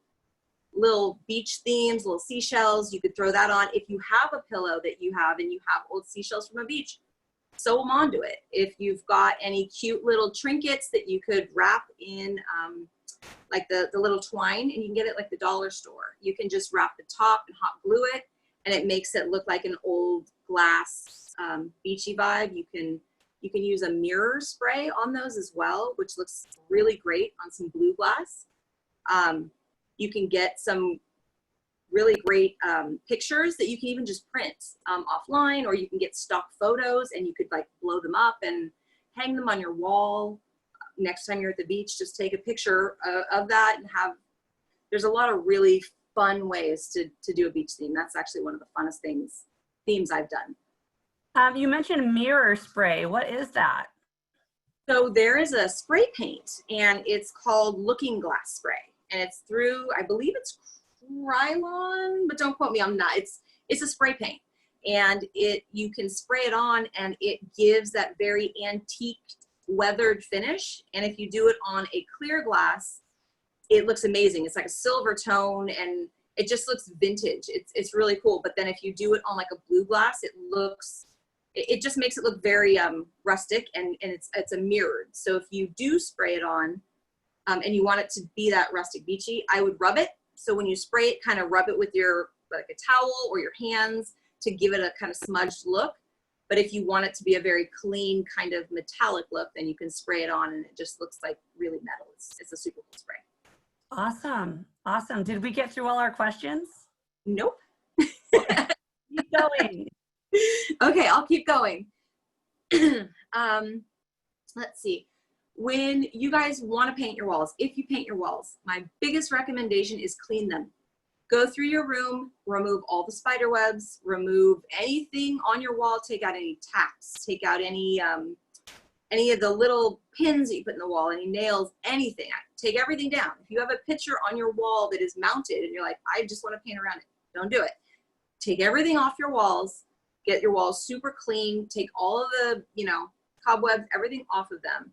little beach themes, little seashells. You could throw that on. If you have a pillow that you have and you have old seashells from a beach, sew them onto it. If you've got any cute little trinkets that you could wrap in, like the little twine, and you can get it like the dollar store. You can just wrap the top and hot glue it, and it makes it look like an old glass beachy vibe. You can use a mirror spray on those as well, which looks really great on some blue glass. You can get some really great pictures that you can even just print offline, or you can get stock photos and you could like blow them up and hang them on your wall. Next time you're at the beach, just take a picture of that and there's a lot of really fun ways to do a beach theme. That's actually one of the funnest themes I've done. You mentioned mirror spray. What is that? So there is a spray paint, and it's called Looking Glass Spray, and it's through, I believe it's Krylon, but don't quote me on that. It's a spray paint, and you can spray it on, and it gives that very antique weathered finish. And if you do it on a clear glass, it looks amazing. It's like a silver tone, and it just looks vintage. It's really cool. But then if you do it on like a blue glass, it just makes it look very rustic, and it's a mirrored. So if you do spray it on and you want it to be that rustic beachy, I would rub it. So when you spray it, kind of rub it with your, like a towel or your hands to give it a kind of smudged look. But if you want it to be a very clean kind of metallic look, then you can spray it on and it just looks like really metal. It's a super cool spray. Awesome. Awesome. Did we get through all our questions? Nope. Keep going. Okay, I'll keep going. Let's see. When you guys want to paint your walls, if you paint your walls, my biggest recommendation is clean them. Go through your room, remove all the spider webs, remove anything on your wall, take out any tacks, take out any of the little pins that you put in the wall, any nails, anything. Take everything down. If you have a picture on your wall that is mounted and you're like, I just want to paint around it, don't do it. Take everything off your walls, get your walls super clean, take all of the, you know, cobwebs, everything off of them,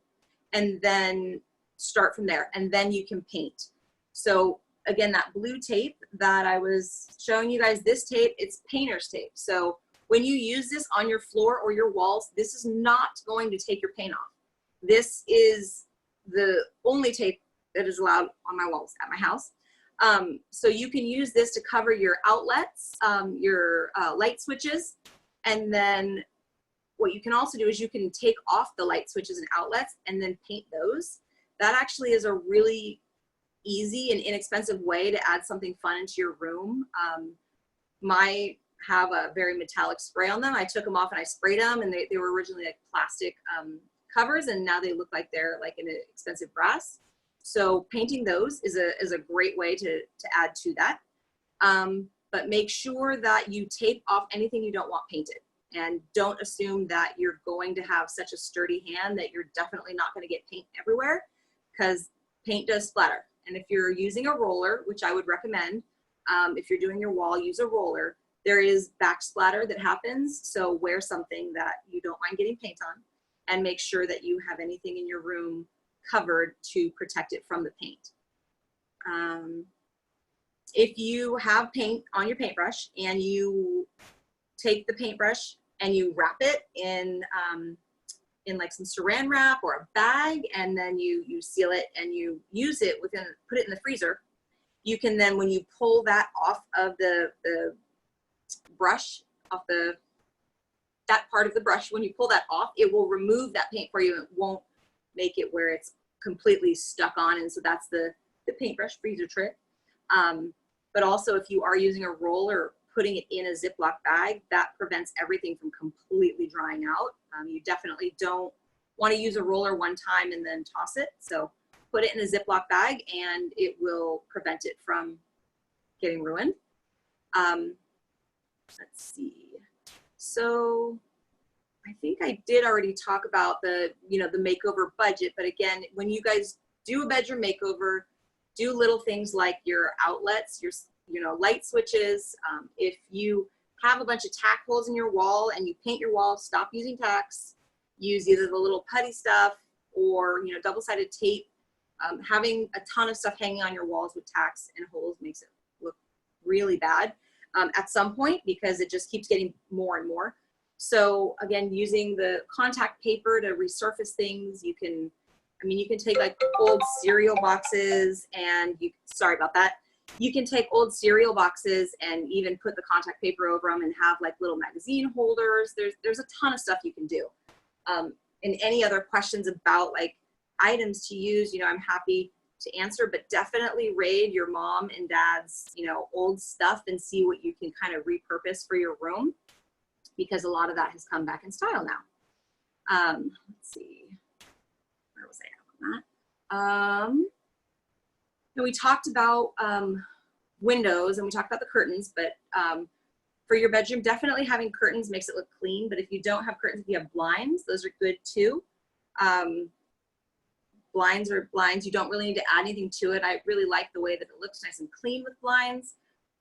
and then start from there. And then you can paint. So again, that blue tape that I was showing you guys, this tape, it's painter's tape. So when you use this on your floor or your walls, this is not going to take your paint off. This is the only tape that is allowed on my walls at my house. So you can use this to cover your outlets, your light switches, and then what you can also do is you can take off the light switches and outlets and then paint those. That actually is a really easy and inexpensive way to add something fun into your room. My have a very metallic spray on them. I took them off and I sprayed them, and they were originally like plastic covers, and now they look like they're like an expensive brass. So painting those is a great way to add to that. But make sure that you tape off anything you don't want painted. And don't assume that you're going to have such a sturdy hand that you're definitely not going to get paint everywhere, because paint does splatter. And if you're using a roller, which I would recommend, if you're doing your wall, use a roller. There is backsplatter that happens, so wear something that you don't mind getting paint on, and make sure that you have anything in your room covered to protect it from the paint. If you have paint on your paintbrush and you take the paintbrush and you wrap it in like some saran wrap or a bag, and then you seal it and you use it within, put it in the freezer, you can then, when you pull that off of the brush, off that part of the brush, when you pull that off, it will remove that paint for you. It won't make it where it's completely stuck on. And so that's the paintbrush freezer trick. But also, if you are using a roller, putting it in a Ziploc bag, that prevents everything from completely drying out. You definitely don't want to use a roller one time and then toss it. So put it in a Ziploc bag and it will prevent it from getting ruined. Let's see. So I think I did already talk about the makeover budget, but again, when you guys do a bedroom makeover, do little things like your outlets, your light switches. If you have a bunch of tack holes in your wall and you paint your wall, stop using tacks. Use either the little putty stuff or double-sided tape. Having a ton of stuff hanging on your walls with tacks and holes makes it look really bad at some point, because it just keeps getting more and more. So again, using the contact paper to resurface things, you can take like old cereal boxes and sorry about that. You can take old cereal boxes and even put the contact paper over them and have like little magazine holders. There's a ton of stuff you can do. And any other questions about like items to use, I'm happy to answer, but definitely raid your mom and dad's, old stuff and see what you can kind of repurpose for your room, because a lot of that has come back in style now. Let's see, where was I at on that? And we talked about windows and we talked about the curtains, but for your bedroom, definitely having curtains makes it look clean. But if you don't have curtains, if you have blinds, those are good too. Blinds are blinds. You don't really need to add anything to it. I really like the way that it looks nice and clean with blinds,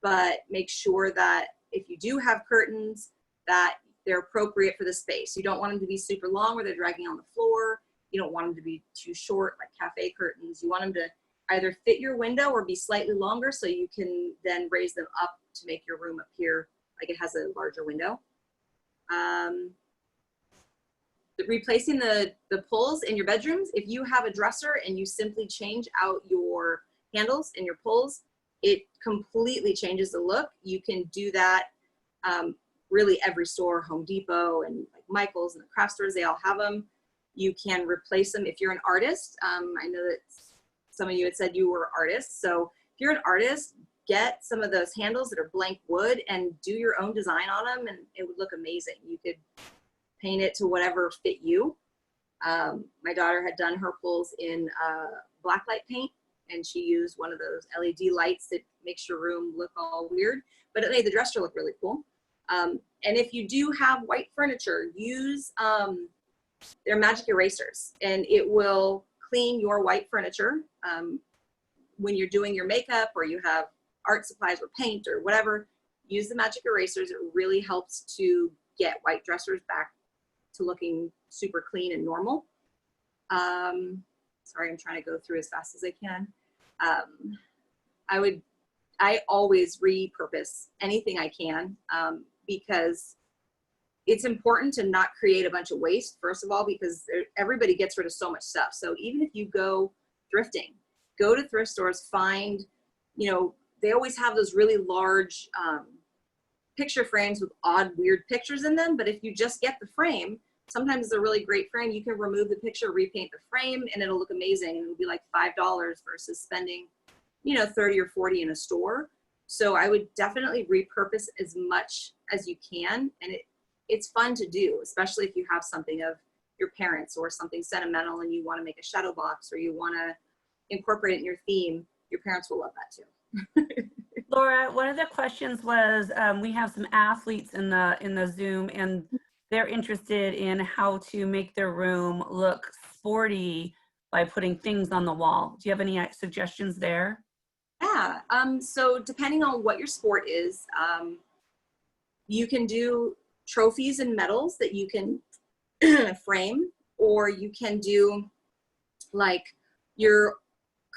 but make sure that if you do have curtains, that they're appropriate for the space. You don't want them to be super long where they're dragging on the floor. You don't want them to be too short like cafe curtains. You want them to either fit your window or be slightly longer so you can then raise them up to make your room appear like it has a larger window. Replacing the pulls in your bedrooms. If you have a dresser and you simply change out your handles and your pulls, it completely changes the look. You can do that really every store, Home Depot and like Michael's and the craft stores, they all have them. You can replace them if you're an artist. I know that some of you had said you were artists. So if you're an artist, get some of those handles that are blank wood and do your own design on them, and it would look amazing. You could paint it to whatever fit you. My daughter had done her pulls in blacklight paint, and she used one of those LED lights that makes your room look all weird, but it made the dresser look really cool. And if you do have white furniture, use their magic erasers, and it will clean your white furniture. When you're doing your makeup or you have art supplies or paint or whatever, use the magic erasers. It really helps to get white dressers back to looking super clean and normal. Sorry, I'm trying to go through as fast as I can. I always repurpose anything I can, because it's important to not create a bunch of waste, first of all, because everybody gets rid of so much stuff. So even if you go thrifting, go to thrift stores, find, you know, they always have those really large picture frames with odd, weird pictures in them. But if you just get the frame, sometimes it's a really great frame. You can remove the picture, repaint the frame, and it'll look amazing. And it'll be like $5 versus spending, you know, 30 or 40 in a store. So I would definitely repurpose as much as you can. And it's fun to do, especially if you have something of your parents or something sentimental and you want to make a shadow box or you want to incorporate it in your theme. Your parents will love that too. Laura, one of the questions was, we have some athletes in the Zoom, and they're interested in how to make their room look sporty by putting things on the wall. Do you have any suggestions there? Yeah, so depending on what your sport is, you can do trophies and medals that you can frame, or you can do like your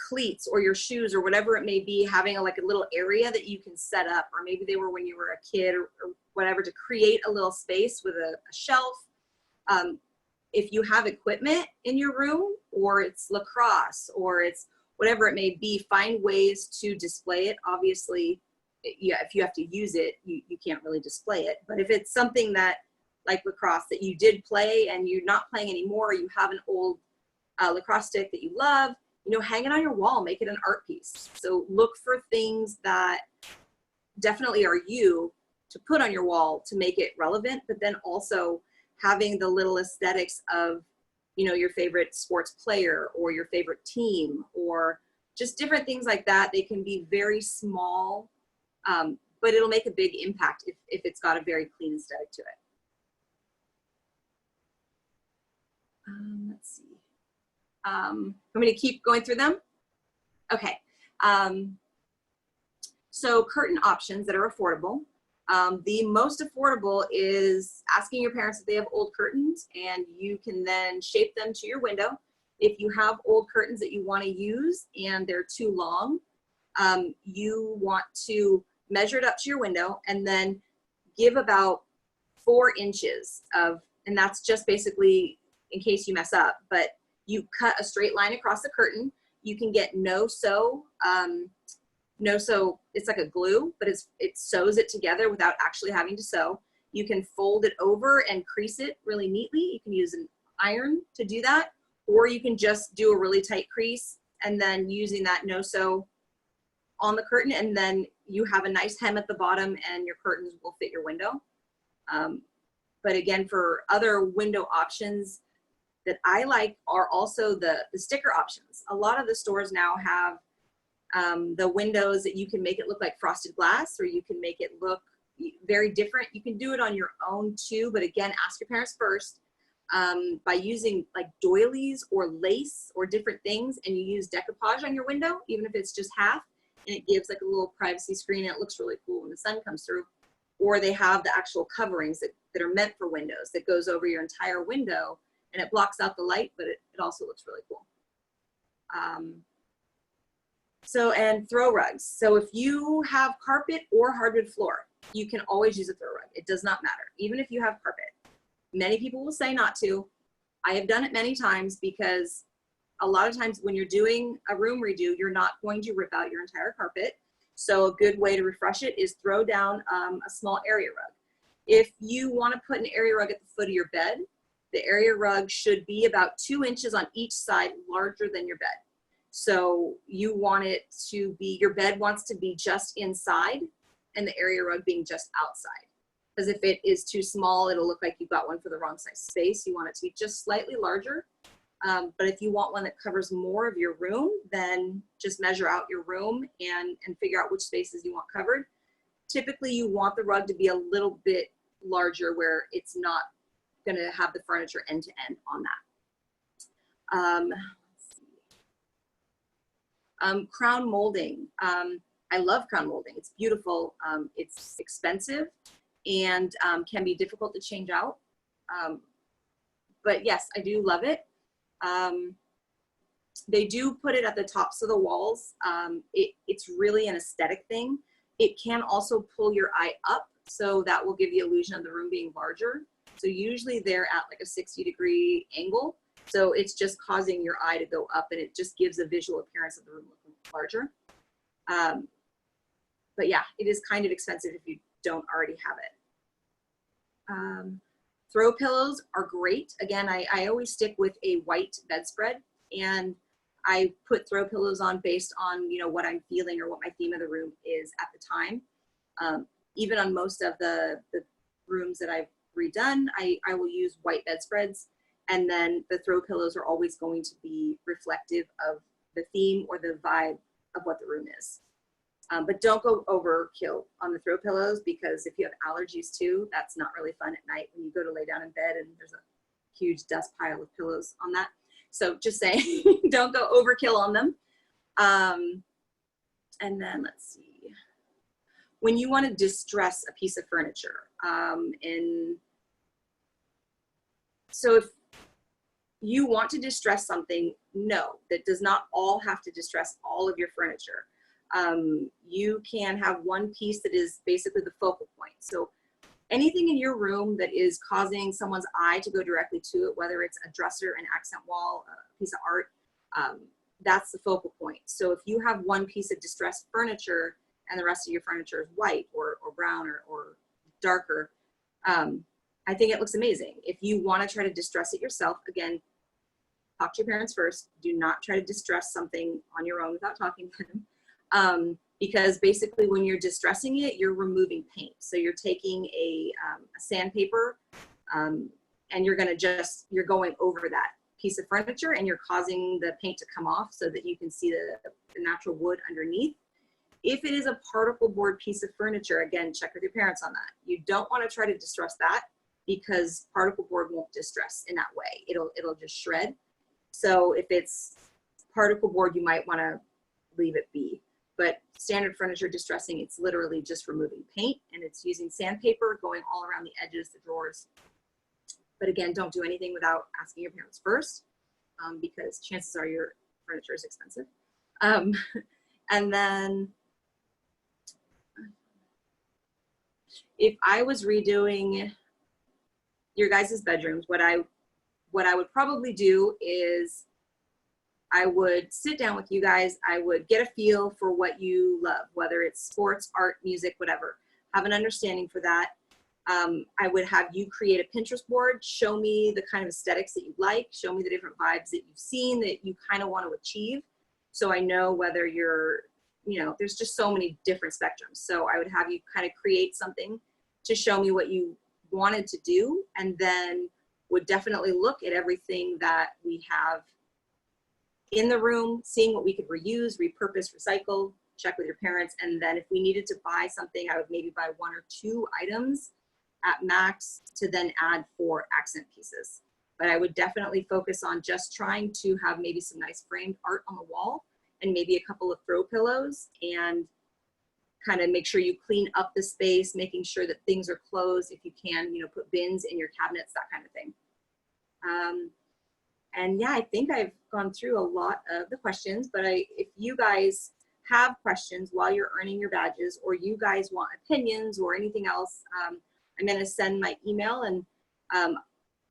cleats or your shoes or whatever it may be, having like a little area that you can set up, or maybe they were when you were a kid or whatever, to create a little space with a shelf. If you have equipment in your room, or it's lacrosse, or it's whatever it may be, find ways to display it. Obviously, yeah, if you have to use it, you can't really display it. But if it's something that, like lacrosse, that you did play and you're not playing anymore, you have an old lacrosse stick that you love, you know, hang it on your wall, make it an art piece. So look for things that definitely are you to put on your wall to make it relevant, but then also having the little aesthetics of, you know, your favorite sports player or your favorite team, or just different things like that. They can be very small, but it'll make a big impact if it's got a very clean aesthetic to it. Let's see. I'm going to keep going through them. Okay. So curtain options that are affordable. The most affordable is asking your parents if they have old curtains, and you can then shape them to your window. If you have old curtains that you want to use and they're too long, you want to measure it up to your window and then give about 4 inches of, and that's just basically in case you mess up, but you cut a straight line across the curtain. You can get no-sew. No-sew, it's like a glue, but it sews it together without actually having to sew. You can fold it over and crease it really neatly. You can use an iron to do that, or you can just do a really tight crease and then using that no-sew on the curtain, and then you have a nice hem at the bottom and your curtains will fit your window. But again, for other window options that I like are also the sticker options. A lot of the stores now have the windows that you can make it look like frosted glass, or you can make it look very different. You can do it on your own too, but again, ask your parents first by using like doilies or lace or different things, and you use decoupage on your window, even if it's just half, and it gives like a little privacy screen, and it looks really cool when the sun comes through. Or they have the actual coverings that are meant for windows that goes over your entire window, and it blocks out the light, but it also looks really cool. And throw rugs. So if you have carpet or hardwood floor, you can always use a throw rug. It does not matter, even if you have carpet. Many people will say not to. I have done it many times, because a lot of times when you're doing a room redo, you're not going to rip out your entire carpet. So a good way to refresh it is throw down a small area rug. If you want to put an area rug at the foot of your bed, the area rug should be about 2 inches on each side larger than your bed. So you want it to be, your bed wants to be just inside and the area rug being just outside. Because if it is too small, it'll look like you've got one for the wrong size space. You want it to be just slightly larger. But if you want one that covers more of your room, then just measure out your room and figure out which spaces you want covered. Typically, you want the rug to be a little bit larger where it's not going to have the furniture end to end on that. Crown molding. I love crown molding. It's beautiful. It's expensive. and can be difficult to change out. But yes, I do love it. They do put it at the tops of the walls. It's really an aesthetic thing. It can also pull your eye up, so that will give the illusion of the room being larger. So usually they're at like a 60-degree angle. So it's just causing your eye to go up, and it just gives a visual appearance of the room looking larger. But yeah, it is kind of expensive if you don't already have it. Throw pillows are great. Again, I always stick with a white bedspread, and I put throw pillows on based on, you know, what I'm feeling or what my theme of the room is at the time. Even on most of the rooms that I've redone, I will use white bedspreads, and then the throw pillows are always going to be reflective of the theme or the vibe of what the room is. But don't go overkill on the throw pillows, because if you have allergies too, that's not really fun at night when you go to lay down in bed and there's a huge dust pile of pillows on that. So just saying, don't go overkill on them. And then let's see. When you want to distress a piece of furniture, so if you want to distress something, no, that does not all have to distress all of your furniture. You can have one piece that is basically the focal point. So anything in your room that is causing someone's eye to go directly to it, whether it's a dresser, an accent wall, a piece of art, that's the focal point. So if you have one piece of distressed furniture and the rest of your furniture is white or brown or darker, I think it looks amazing. If you want to try to distress it yourself, again, talk to your parents first. Do not try to distress something on your own without talking to them. Because basically when you're distressing it, you're removing paint. So you're taking a sandpaper and you're going over that piece of furniture, and you're causing the paint to come off so that you can see the natural wood underneath. If it is a particle board piece of furniture, again, check with your parents on that. You don't want to try to distress that, because particle board won't distress in that way. It'll just shred. So if it's particle board, you might want to leave it be. But standard furniture distressing, it's literally just removing paint, and it's using sandpaper going all around the edges, the drawers. But again, don't do anything without asking your parents first, because chances are your furniture is expensive. And then if I was redoing your guys' bedrooms, what I would probably do is I would sit down with you guys. I would get a feel for what you love, whether it's sports, art, music, whatever. Have an understanding for that. I would have you create a Pinterest board, show me the kind of aesthetics that you like, show me the different vibes that you've seen that you kind of want to achieve. So I know whether you're, you know, there's just so many different spectrums. So I would have you kind of create something to show me what you wanted to do, and then would definitely look at everything that we have in the room, seeing what we could reuse, repurpose, recycle, check with your parents. And then if we needed to buy something, I would maybe buy 1 or 2 items at max to then add 4 accent pieces. But I would definitely focus on just trying to have maybe some nice framed art on the wall, and maybe a couple of throw pillows, and kind of make sure you clean up the space, making sure that things are closed. If you can, you know, put bins in your cabinets, that kind of thing. And yeah, I think I've gone through a lot of the questions, but if you guys have questions while you're earning your badges, or you guys want opinions or anything else, I'm going to send my email, and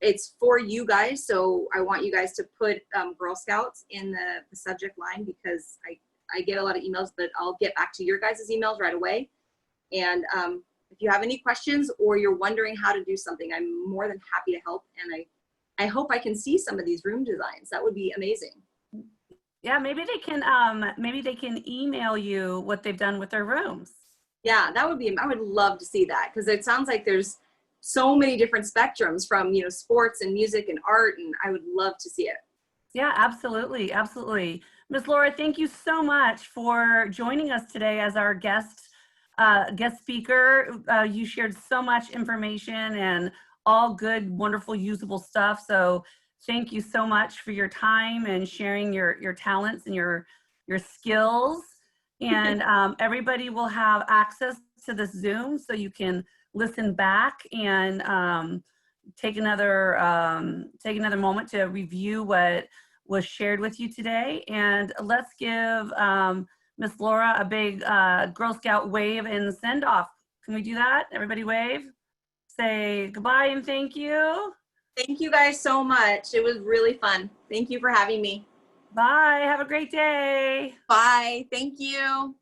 it's for you guys. So I want you guys to put Girl Scouts in the subject line, because I get a lot of emails, but I'll get back to your guys' emails right away. And if you have any questions, or you're wondering how to do something, I'm more than happy to help. And I hope I can see some of these room designs. That would be amazing. Yeah, maybe they can email you what they've done with their rooms. Yeah, that would be, I would love to see that, because it sounds like there's so many different spectrums from, you know, sports and music and art, and I would love to see it. Yeah, absolutely. Absolutely. Ms. Laura, thank you so much for joining us today as our guest speaker. You shared so much information and all good, wonderful, usable stuff. So thank you so much for your time and sharing your talents and your skills. And everybody will have access to this Zoom, so you can listen back and take another moment to review what was shared with you today. And let's give Miss Laura a big Girl Scout wave and send off. Can we do that? Everybody wave. Say goodbye and thank you. Thank you guys so much. It was really fun. Thank you for having me. Bye. Have a great day. Bye. Thank you.